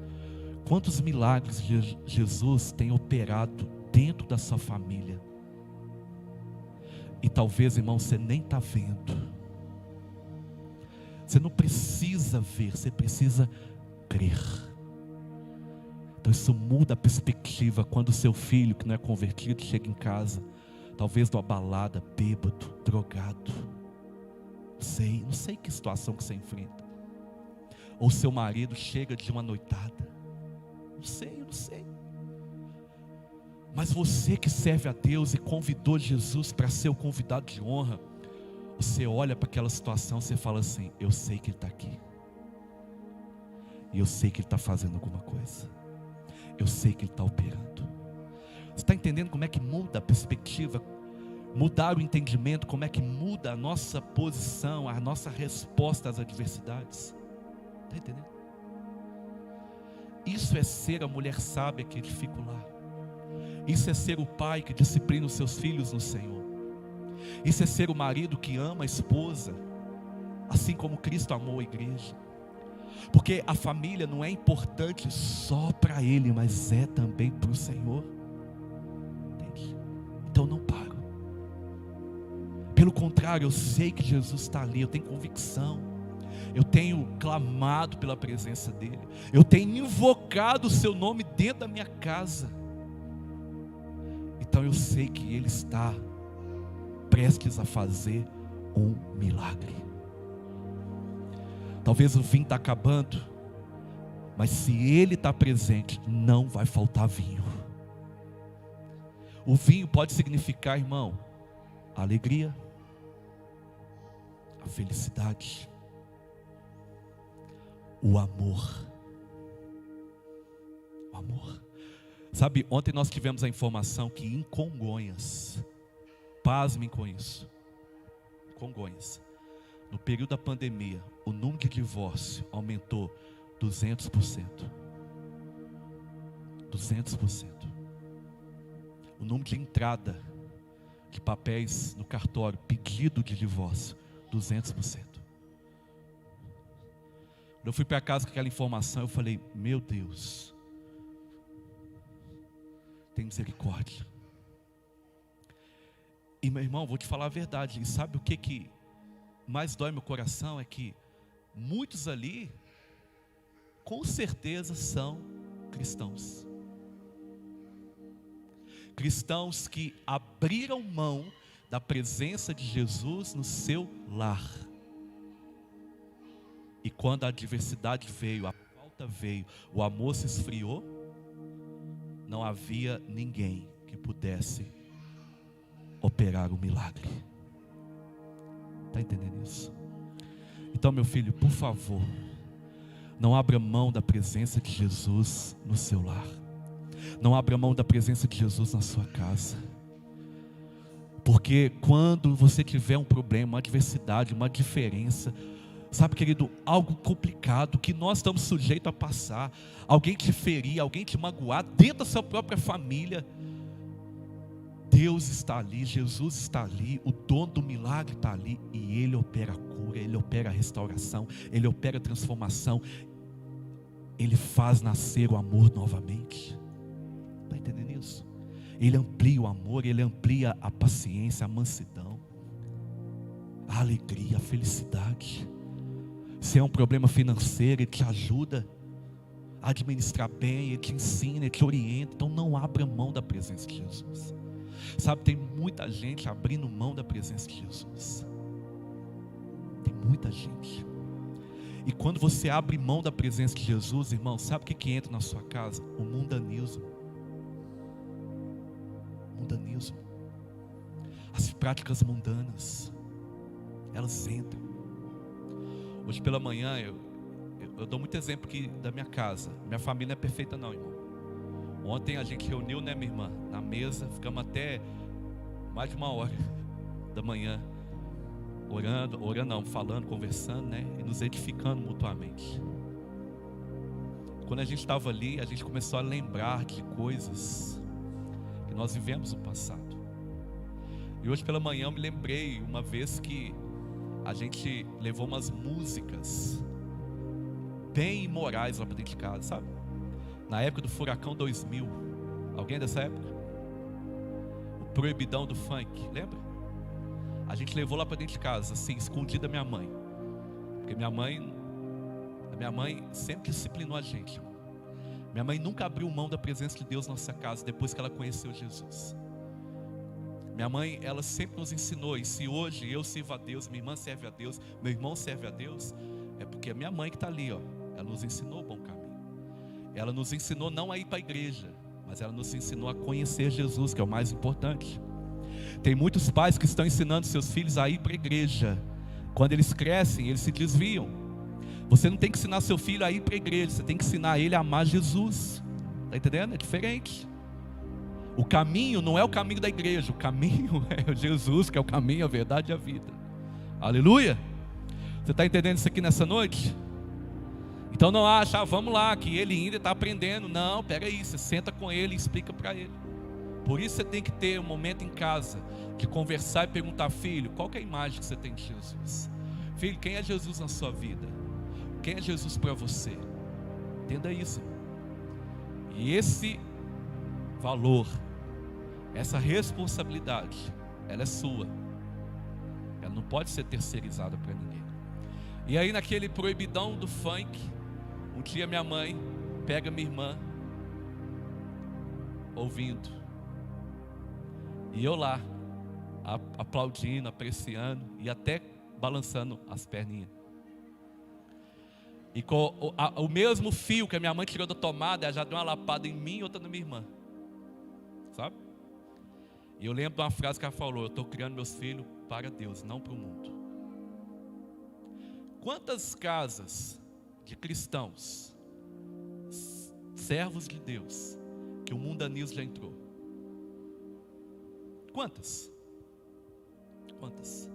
[SPEAKER 1] Quantos milagres Jesus tem operado dentro da sua família? E talvez, irmão, você nem está vendo. Você não precisa ver, você precisa crer. Então isso muda a perspectiva quando o seu filho, que não é convertido, chega em casa, talvez numa balada, bêbado, drogado. Não sei que situação que você enfrenta. Ou seu marido chega de uma noitada. Não sei. Mas você que serve a Deus e convidou Jesus para ser o convidado de honra, você olha para aquela situação, você fala assim: eu sei que Ele está aqui, e eu sei que Ele está fazendo alguma coisa, eu sei que Ele está operando. Você está entendendo como é que muda a perspectiva? Mudar o entendimento, como é que muda a nossa posição, a nossa resposta às adversidades? Está entendendo? Isso é ser a mulher sábia que edifica o lar. Isso é ser o pai que disciplina os seus filhos no Senhor. Isso é ser o marido que ama a esposa, assim como Cristo amou a igreja. Porque a família não é importante só para Ele, mas é também para o Senhor. Entende? Então não paro. Pelo contrário, eu sei que Jesus está ali, eu tenho convicção. Eu tenho clamado pela presença dEle. Eu tenho invocado o seu nome dentro da minha casa. Então eu sei que Ele está prestes a fazer um milagre. Talvez o vinho está acabando, mas se Ele está presente, não vai faltar vinho. O vinho pode significar, irmão, a alegria, a felicidade, o amor. O amor. Sabe, ontem nós tivemos a informação que em Congonhas, pasmem com isso, Congonhas, no período da pandemia, o número de divórcio aumentou 200%. 200%. O número de entrada de papéis no cartório, pedido de divórcio, 200%. Eu fui para casa com aquela informação, eu falei: meu Deus, tem misericórdia. E meu irmão, vou te falar a verdade, e sabe o que mais dói meu coração? É que muitos ali, com certeza, são cristãos. Cristãos que abriram mão da presença de Jesus no seu lar. E quando a adversidade veio, a falta veio, o amor se esfriou, não havia ninguém que pudesse operar o milagre. Está entendendo isso? Então, meu filho, por favor, não abra mão da presença de Jesus no seu lar. Não abra mão da presença de Jesus na sua casa. Porque quando você tiver um problema, uma adversidade, uma diferença, sabe, querido, algo complicado que nós estamos sujeitos a passar, alguém te ferir, alguém te magoar, dentro da sua própria família, Deus está ali, Jesus está ali, o dono do milagre está ali, e Ele opera a cura, Ele opera a restauração, Ele opera a transformação, Ele faz nascer o amor novamente. Está entendendo isso? Ele amplia o amor, Ele amplia a paciência, a mansidão, a alegria, a felicidade. Se é um problema financeiro, Ele te ajuda a administrar bem, Ele te ensina, Ele te orienta. Então não abra mão da presença de Jesus. Sabe, tem muita gente abrindo mão da presença de Jesus. Tem muita gente. E quando você abre mão da presença de Jesus, irmão, sabe o que entra na sua casa? O mundanismo. Mundanismo. As práticas mundanas, elas entram. Hoje pela manhã, eu dou muito exemplo aqui da minha casa. Minha família não é perfeita não, irmão. Ontem a gente reuniu, né, minha irmã, na mesa, ficamos até mais de 1 hora da manhã, orando não, falando, conversando, né, e nos edificando mutuamente. Quando a gente estava ali, a gente começou a lembrar de coisas que nós vivemos no passado. E hoje pela manhã eu me lembrei uma vez que a gente levou umas músicas bem imorais lá para dentro de casa, sabe? Na época do Furacão 2000. Alguém dessa época? O proibidão do funk, lembra? A gente levou lá para dentro de casa, assim, escondido da minha mãe. Porque a minha mãe sempre disciplinou a gente. Minha mãe nunca abriu mão da presença de Deus na nossa casa depois que ela conheceu Jesus. Minha mãe, ela sempre nos ensinou. E se hoje eu sirvo a Deus, minha irmã serve a Deus, meu irmão serve a Deus, é porque é minha mãe que está ali, ó. Ela nos ensinou o bom caminho. Ela nos ensinou não a ir para a igreja, mas ela nos ensinou a conhecer Jesus, que é o mais importante. Tem muitos pais que estão ensinando seus filhos a ir para a igreja. Quando eles crescem, eles se desviam. Você não tem que ensinar seu filho a ir para a igreja, você tem que ensinar ele a amar Jesus. Está entendendo? É diferente. O caminho não é o caminho da igreja, o caminho é Jesus, que é o caminho, a verdade e a vida. Aleluia! Você está entendendo isso aqui nessa noite? Então não acha, vamos lá, que ele ainda está aprendendo. Não, pega aí, você senta com ele e explica para ele. Por isso você tem que ter um momento em casa de conversar e perguntar: filho, qual que é a imagem que você tem de Jesus? Filho, quem é Jesus na sua vida? Quem é Jesus para você? Entenda isso. E esse valor, essa responsabilidade, ela é sua. Ela não pode ser terceirizada para ninguém. E aí naquele proibidão do funk, um dia minha mãe pega minha irmã ouvindo, e eu lá aplaudindo, apreciando e até balançando as perninhas. E com o mesmo fio que a minha mãe tirou da tomada, ela já deu uma lapada em mim e outra na minha irmã, sabe? E eu lembro de uma frase que ela falou: eu estou criando meus filhos para Deus, não para o mundo. Quantas casas de cristãos, servos de Deus, que o mundanismo já entrou? Quantas? Quantas?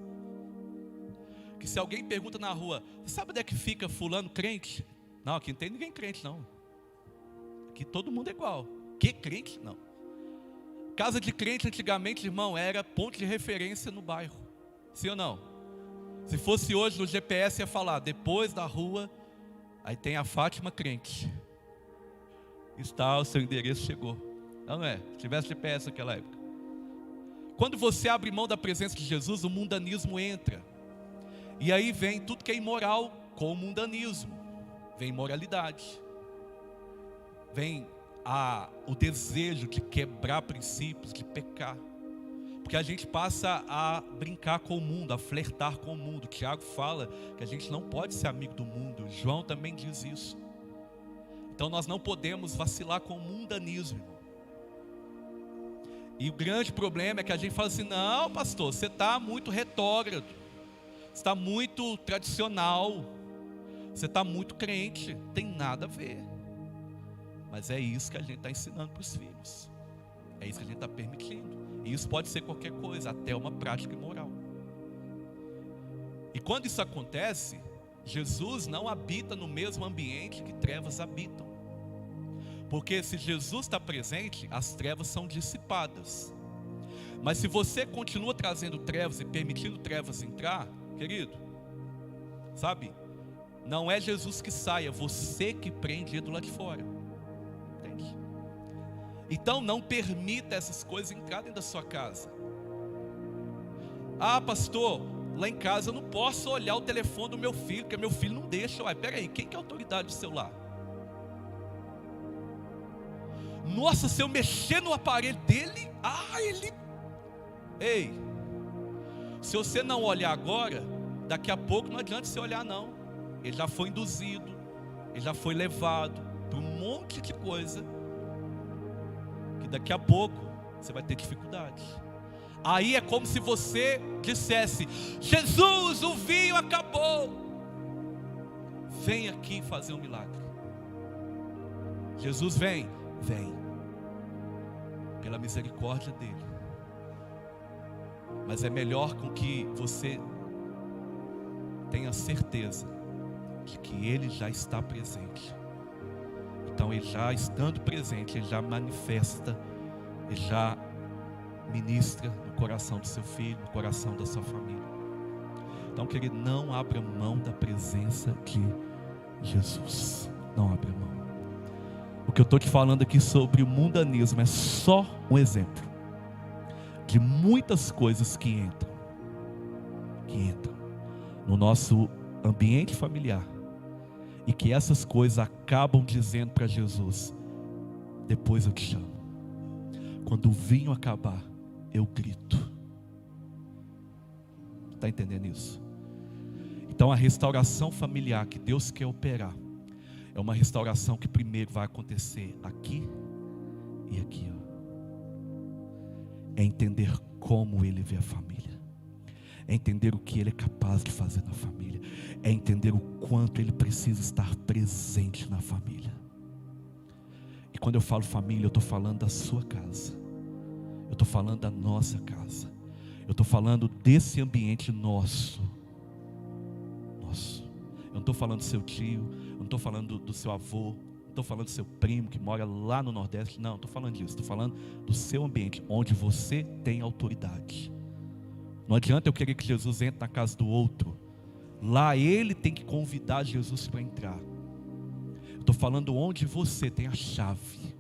[SPEAKER 1] Que se alguém pergunta na rua: você sabe onde é que fica fulano crente? Não, aqui não tem ninguém crente não. Aqui todo mundo é igual. Que crente? Não. Casa de crente antigamente, irmão, era ponto de referência no bairro. Sim ou não? Se fosse hoje no GPS ia falar: depois da rua, aí tem a Fátima crente. Está, o seu endereço chegou. Não é? Se tivesse GPS naquela época. Quando você abre mão da presença de Jesus, o mundanismo entra. E aí vem tudo que é imoral com o mundanismo. Vem imoralidade. Vem o desejo de quebrar princípios, de pecar. Porque a gente passa a brincar com o mundo, a flertar com o mundo. Tiago fala que a gente não pode ser amigo do mundo. João também diz isso. Então nós não podemos vacilar com o mundanismo. E o grande problema é que a gente fala assim: não, pastor, você está muito retrógrado, você está muito tradicional, você está muito crente. Tem nada a ver. Mas é isso que a gente está ensinando para os filhos, é isso que a gente está permitindo. E isso pode ser qualquer coisa, até uma prática imoral. E quando isso acontece, Jesus não habita no mesmo ambiente que trevas habitam. Porque se Jesus está presente, as trevas são dissipadas. Mas se você continua trazendo trevas e permitindo trevas entrar, querido, sabe, não é Jesus que sai, é você que prende ele do lado de fora. Entende? Então não permita essas coisas entrarem da sua casa. Ah, pastor, lá em casa eu não posso olhar o telefone do meu filho, porque meu filho não deixa. Uai, peraí, quem que é a autoridade do celular? Nossa, se eu mexer no aparelho dele, ele... Ei, se você não olhar agora, daqui a pouco não adianta você olhar não. Ele já foi induzido, ele já foi levado para um monte de coisa, que daqui a pouco você vai ter dificuldade. Aí é como se você dissesse: Jesus, o vinho acabou, vem aqui fazer um milagre. Jesus vem, pela misericórdia dele. Mas é melhor com que você tenha certeza de que ele já está presente. Então ele já estando presente, ele já manifesta, ele já ministra no coração do seu filho, no coração da sua família. Então, querido, não abra mão da presença de Jesus. Não abra mão. O que eu estou te falando aqui sobre o mundanismo é só um exemplo de muitas coisas que entram no nosso ambiente familiar, e que essas coisas acabam dizendo para Jesus: depois eu te chamo. Quando o vinho acabar, eu grito. Está entendendo isso? Então a restauração familiar que Deus quer operar é uma restauração que primeiro vai acontecer aqui e aqui, ó. É entender como Ele vê a família, é entender o que Ele é capaz de fazer na família, é entender o quanto Ele precisa estar presente na família. E quando eu falo família, eu estou falando da sua casa, eu estou falando da nossa casa, eu estou falando desse ambiente nosso. Eu não estou falando do seu tio, eu não estou falando do seu avô, não estou falando do seu primo que mora lá no Nordeste. Não, estou falando disso, estou falando do seu ambiente, onde você tem autoridade. Não adianta eu querer que Jesus entre na casa do outro. Lá ele tem que convidar Jesus para entrar. Estou falando onde você tem a chave,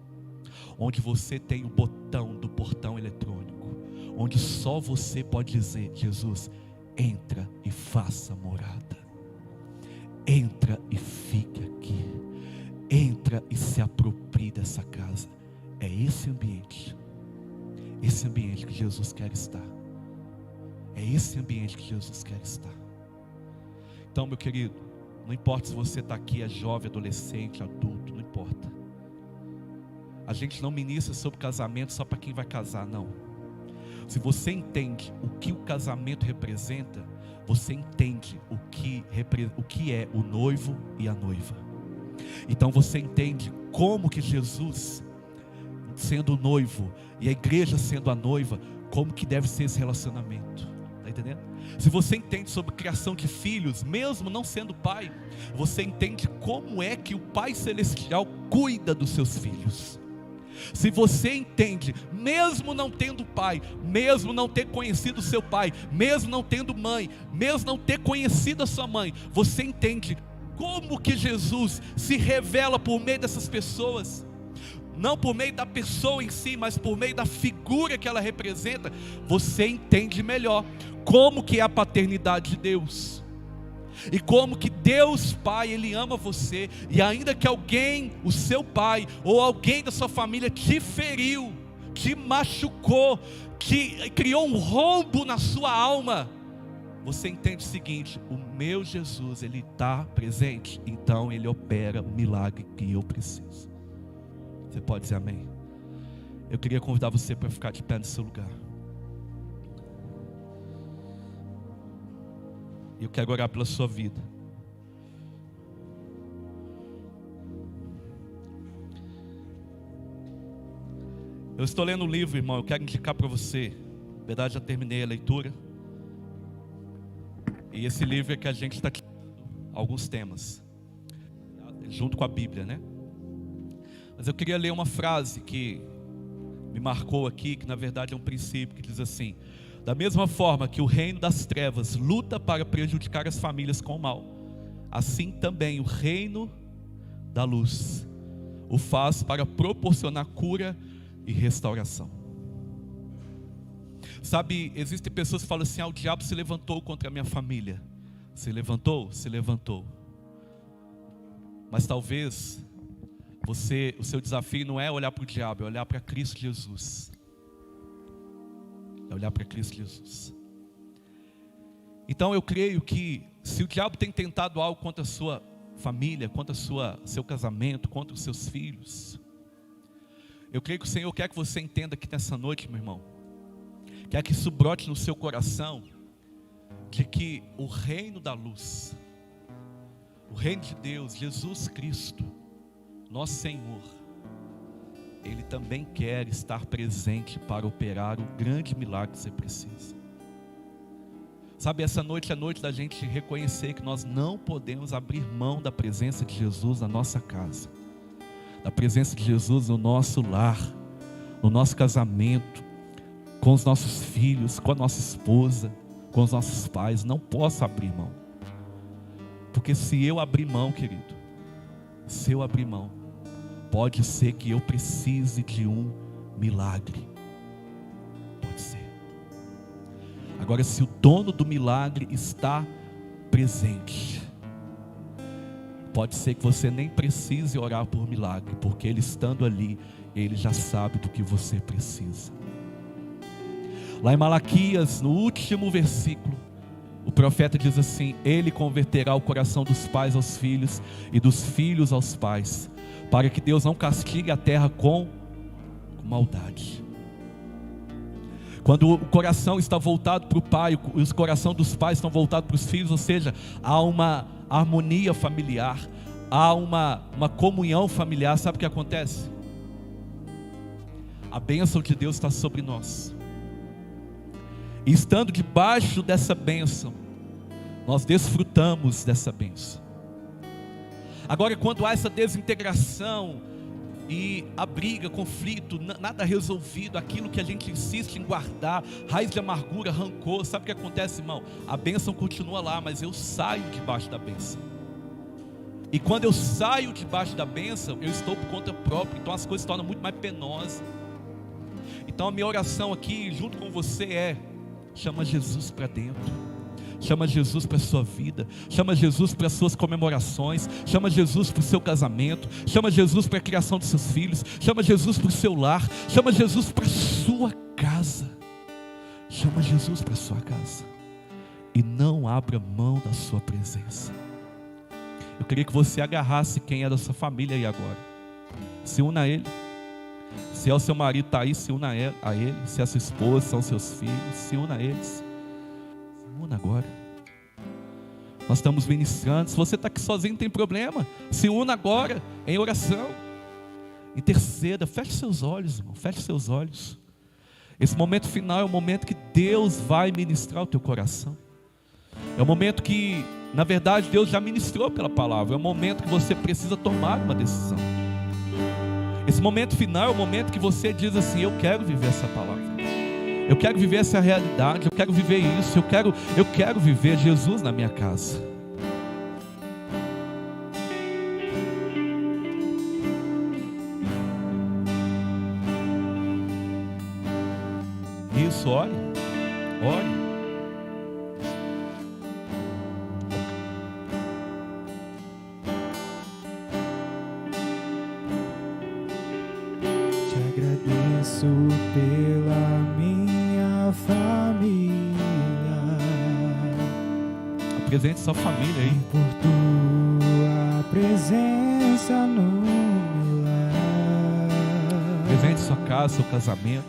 [SPEAKER 1] onde você tem o botão do portão eletrônico, onde só você pode dizer: Jesus, entra e faça morada. Entra e fique aqui. Entra e se aproprie dessa casa. É esse ambiente que Jesus quer estar. É esse ambiente que Jesus quer estar. Então, meu querido, não importa se você está aqui, é jovem, adolescente, adulto, não importa. A gente não ministra sobre casamento só para quem vai casar, não. Se você entende o que o casamento representa, você entende o que é o noivo e a noiva. Então você entende como que Jesus, sendo o noivo, e a igreja sendo a noiva, como que deve ser esse relacionamento. Está entendendo? Se você entende sobre criação de filhos, mesmo não sendo pai, você entende como é que o Pai Celestial cuida dos seus filhos. Se você entende, mesmo não tendo pai, mesmo não ter conhecido seu pai, mesmo não tendo mãe, mesmo não ter conhecido a sua mãe, você entende como que Jesus se revela por meio dessas pessoas, não por meio da pessoa em si, mas por meio da figura que ela representa. Você entende melhor como que é a paternidade de Deus, e como que Deus Pai, Ele ama você, e ainda que alguém, o seu pai, ou alguém da sua família te feriu, te machucou, te criou um rombo na sua alma, você entende o seguinte: o meu Jesus, Ele está presente, então Ele opera o milagre que eu preciso. Você pode dizer amém? Eu queria convidar você para ficar de pé no seu lugar. Eu quero orar pela sua vida. Eu estou lendo um livro, irmão, eu quero indicar para você. Na verdade, já terminei a leitura. E esse livro é que a gente está tirando alguns temas, junto com a Bíblia, né? Mas eu queria ler uma frase que me marcou aqui, que na verdade é um princípio, que diz assim: da mesma forma que o reino das trevas luta para prejudicar as famílias com o mal, assim também o reino da luz o faz para proporcionar cura e restauração. Sabe, existem pessoas que falam assim: o diabo se levantou contra a minha família. Se levantou? Se levantou. Mas talvez o seu desafio não é olhar para o diabo, é olhar para Cristo Jesus. É olhar para Cristo Jesus. Então eu creio que se o diabo tem tentado algo contra a sua família, contra seu casamento, contra os seus filhos, eu creio que o Senhor quer que você entenda aqui nessa noite, meu irmão, quer que isso brote no seu coração, de que o reino da luz, o reino de Deus, Jesus Cristo, nosso Senhor, Ele também quer estar presente para operar o grande milagre que você precisa. Sabe, essa noite é a noite da gente reconhecer que nós não podemos abrir mão da presença de Jesus na nossa casa, da presença de Jesus no nosso lar, no nosso casamento, com os nossos filhos, com a nossa esposa, com os nossos pais. Não posso abrir mão, porque se eu abrir mão, querido, se eu abrir mão, pode ser que eu precise de um milagre. Pode ser. Agora, se o dono do milagre está presente, pode ser que você nem precise orar por milagre, porque Ele estando ali, Ele já sabe do que você precisa. Lá em Malaquias, no último versículo, o profeta diz assim: Ele converterá o coração dos pais aos filhos e dos filhos aos pais, para que Deus não castigue a terra com maldade. Quando o coração está voltado para o pai, e o coração dos pais estão voltados para os filhos, ou seja, há uma harmonia familiar, há uma comunhão familiar. Sabe o que acontece? A bênção de Deus está sobre nós, e estando debaixo dessa bênção, nós desfrutamos dessa bênção. Agora, quando há essa desintegração e a briga, conflito, nada resolvido, aquilo que a gente insiste em guardar, raiz de amargura, rancor, sabe o que acontece, irmão? A bênção continua lá, mas eu saio debaixo da bênção. E quando eu saio debaixo da bênção, eu estou por conta própria, então as coisas se tornam muito mais penosas. Então a minha oração aqui, junto com você, chama Jesus para dentro. Chama Jesus para a sua vida, chama Jesus para as suas comemorações, chama Jesus para o seu casamento, chama Jesus para a criação dos seus filhos, chama Jesus para o seu lar, chama Jesus para a sua casa, chama Jesus para a sua casa, e não abra mão da sua presença. Eu queria que você agarrasse quem é da sua família aí agora, se una a Ele. Se é o seu marido, está aí, se una a Ele. Se é a sua esposa, são seus filhos, se una a eles. Agora nós estamos ministrando. Se você está aqui sozinho, não tem problema, se una agora em oração, interceda, feche seus olhos, irmão, feche seus olhos. Esse momento final é o momento que Deus vai ministrar o teu coração. É o momento que, na verdade, Deus já ministrou pela palavra. É o momento que você precisa tomar uma decisão. Esse momento final é o momento que você diz assim: eu quero viver essa palavra, eu quero viver essa realidade, eu quero viver isso, eu quero viver Jesus na minha casa. Isso, ore, ore.
[SPEAKER 2] Te agradeço pela minha família,
[SPEAKER 1] Apresente sua família aí.
[SPEAKER 2] por tua presença no meu lar.
[SPEAKER 1] presente sua casa, seu casamento.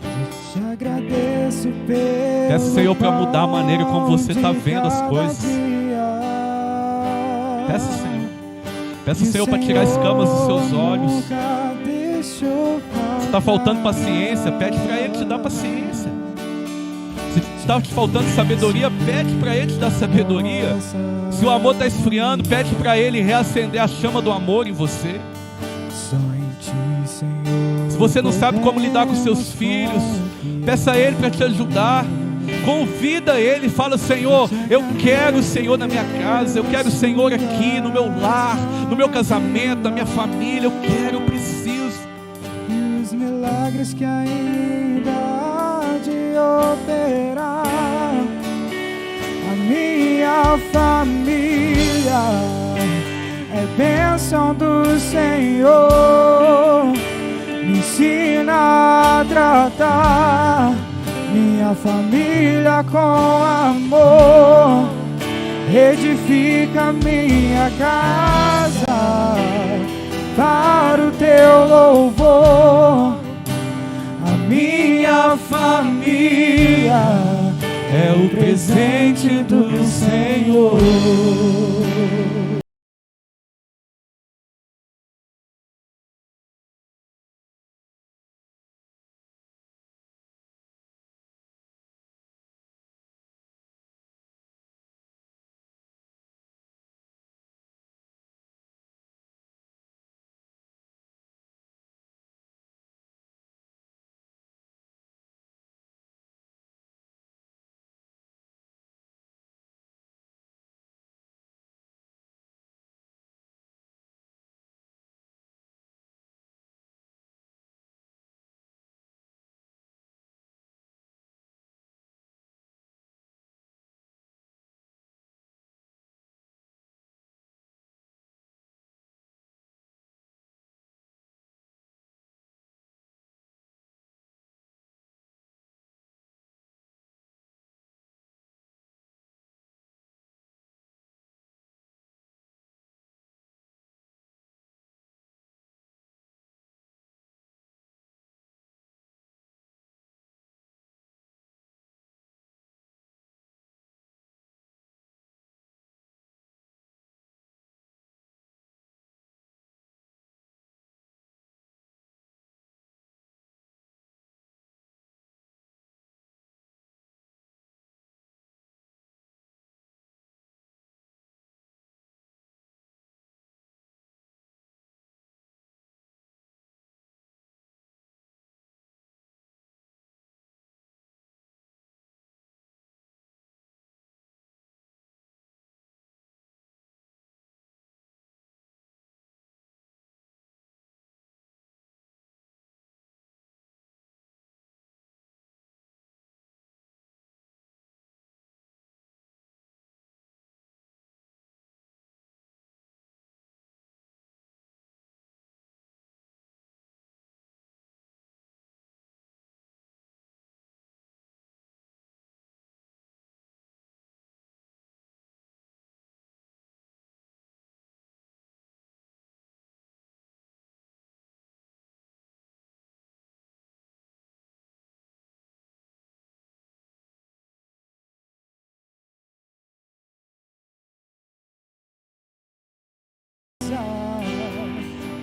[SPEAKER 2] Te agradeço pelo
[SPEAKER 1] Peça, Senhor, para mudar a maneira como você está vendo as coisas. Peça, Senhor. Peça, Senhor, para tirar as escamas dos seus olhos. Se está faltando paciência, pede para Ele te dar paciência. Se está te faltando sabedoria, pede para Ele te dar sabedoria. Se o amor está esfriando, pede para Ele reacender a chama do amor em você. Se você não sabe como lidar com seus filhos, peça a Ele para te ajudar. Convida Ele, fala: Senhor, eu quero o Senhor na minha casa, eu quero o Senhor aqui no meu lar, no meu casamento, na minha família, eu quero, eu preciso.
[SPEAKER 2] E os milagres que ainda há de operar, a minha família é bênção do Senhor. Me ensina a tratar minha família com amor, edifica minha casa para o teu louvor. A minha família é o presente do Senhor.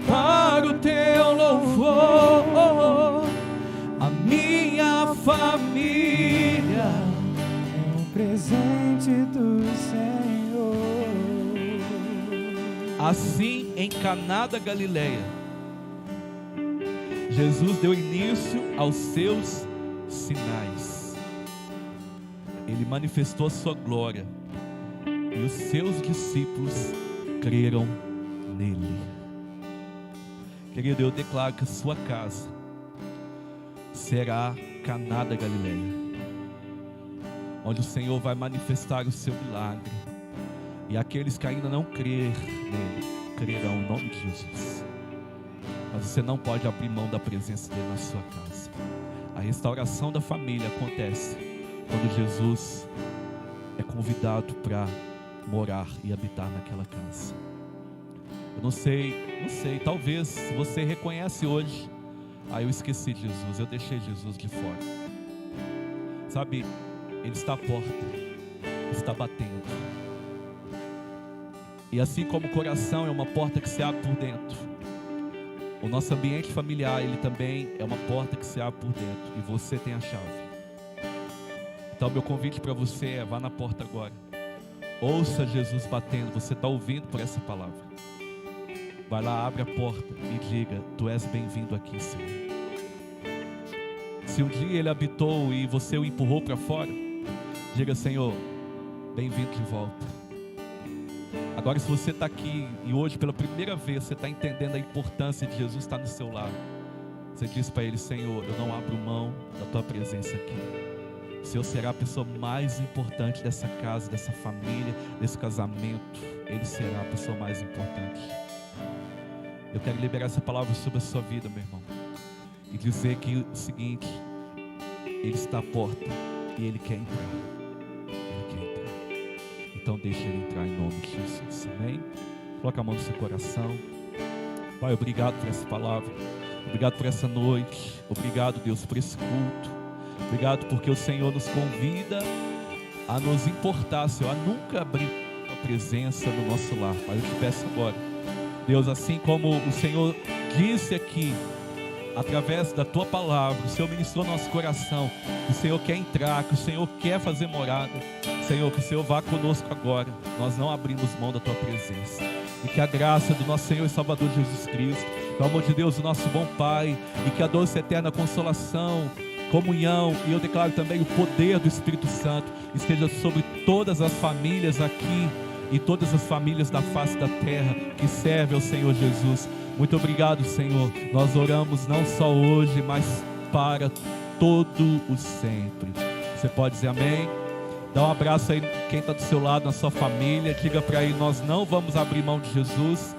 [SPEAKER 1] Para o teu louvor, a minha família
[SPEAKER 2] é um presente do Senhor.
[SPEAKER 1] Assim, em Caná da Galileia, Jesus deu início aos seus sinais. Ele manifestou a sua glória e os seus discípulos creram nele. Querido, eu declaro que a sua casa será Caná da Galileia, onde o Senhor vai manifestar o seu milagre, e aqueles que ainda não crerem nele, crerão em nome de Jesus. Mas você não pode abrir mão da presença dele na sua casa. A restauração da família acontece quando Jesus é convidado para morar e habitar naquela casa. Eu não sei, talvez você reconhece hoje Eu esqueci de Jesus, eu deixei Jesus de fora. Sabe, Ele está à porta, está batendo. E assim como o coração é uma porta que se abre por dentro, o nosso ambiente familiar, ele também é uma porta que se abre por dentro. E você tem a chave. Então meu convite para você é: vá na porta agora. Ouça Jesus batendo. Você está ouvindo por essa palavra. Vai lá, abre a porta e diga: tu és bem-vindo aqui, Senhor. Se um dia Ele habitou e você o empurrou para fora, diga: Senhor, bem-vindo de volta. Agora, se você está aqui e hoje pela primeira vez você está entendendo a importância de Jesus estar no seu lado, você diz para Ele: Senhor, eu não abro mão da tua presença aqui. O Senhor será a pessoa mais importante dessa casa, dessa família, desse casamento. Ele será a pessoa mais importante. Eu quero liberar essa palavra sobre a sua vida, meu irmão, e dizer que o seguinte: Ele está à porta e Ele quer entrar. Ele quer entrar. Então deixa Ele entrar em nome de Jesus. Amém? Coloca a mão no seu coração. Pai, obrigado por essa palavra. Obrigado por essa noite. Obrigado, Deus, por esse culto. Obrigado porque o Senhor nos convida a nos importar, Senhor, a nunca abrir a presença no nosso lar. Pai, eu te peço agora, Deus, assim como o Senhor disse aqui, através da tua palavra, o Senhor ministrou no nosso coração, que o Senhor quer entrar, que o Senhor quer fazer morada. Senhor, que o Senhor vá conosco agora. Nós não abrimos mão da tua presença. E que a graça do nosso Senhor e Salvador Jesus Cristo, o amor de Deus, o nosso bom Pai, e que a doce eterna consolação, comunhão, e eu declaro também o poder do Espírito Santo esteja sobre todas as famílias aqui e todas as famílias da face da terra que servem ao Senhor Jesus. Muito obrigado, Senhor. Nós oramos não só hoje, mas para todo o sempre. Você pode dizer amém? Dá um abraço aí quem está do seu lado, na sua família. Diga para ele: nós não vamos abrir mão de Jesus.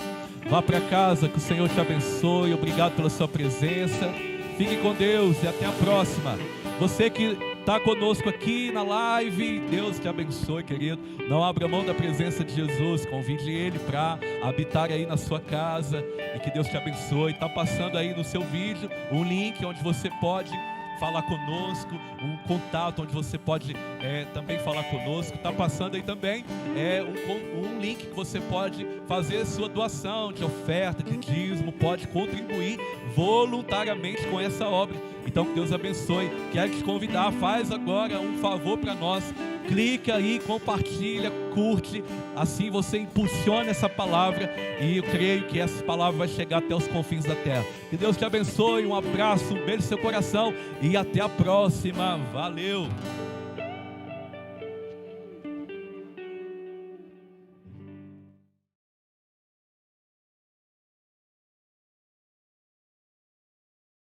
[SPEAKER 1] Vá para casa, que o Senhor te abençoe. Obrigado pela sua presença. Fique com Deus e até a próxima. Você que está conosco aqui na live, Deus te abençoe, querido. Não abra mão da presença de Jesus. Convide Ele para habitar aí na sua casa. E que Deus te abençoe. Está passando aí no seu vídeo um link onde você pode falar conosco, um contato onde você pode também falar conosco. Está passando aí também um link que você pode fazer sua doação de oferta, de dízimo, pode contribuir voluntariamente com essa obra. Então que Deus abençoe. Quero te convidar, faz agora um favor para nós. Clica aí, compartilha, curte. Assim você impulsiona essa palavra. E eu creio que essa palavra vai chegar até os confins da terra. Que Deus te abençoe. Um abraço, um beijo no seu coração. E até a próxima. Valeu!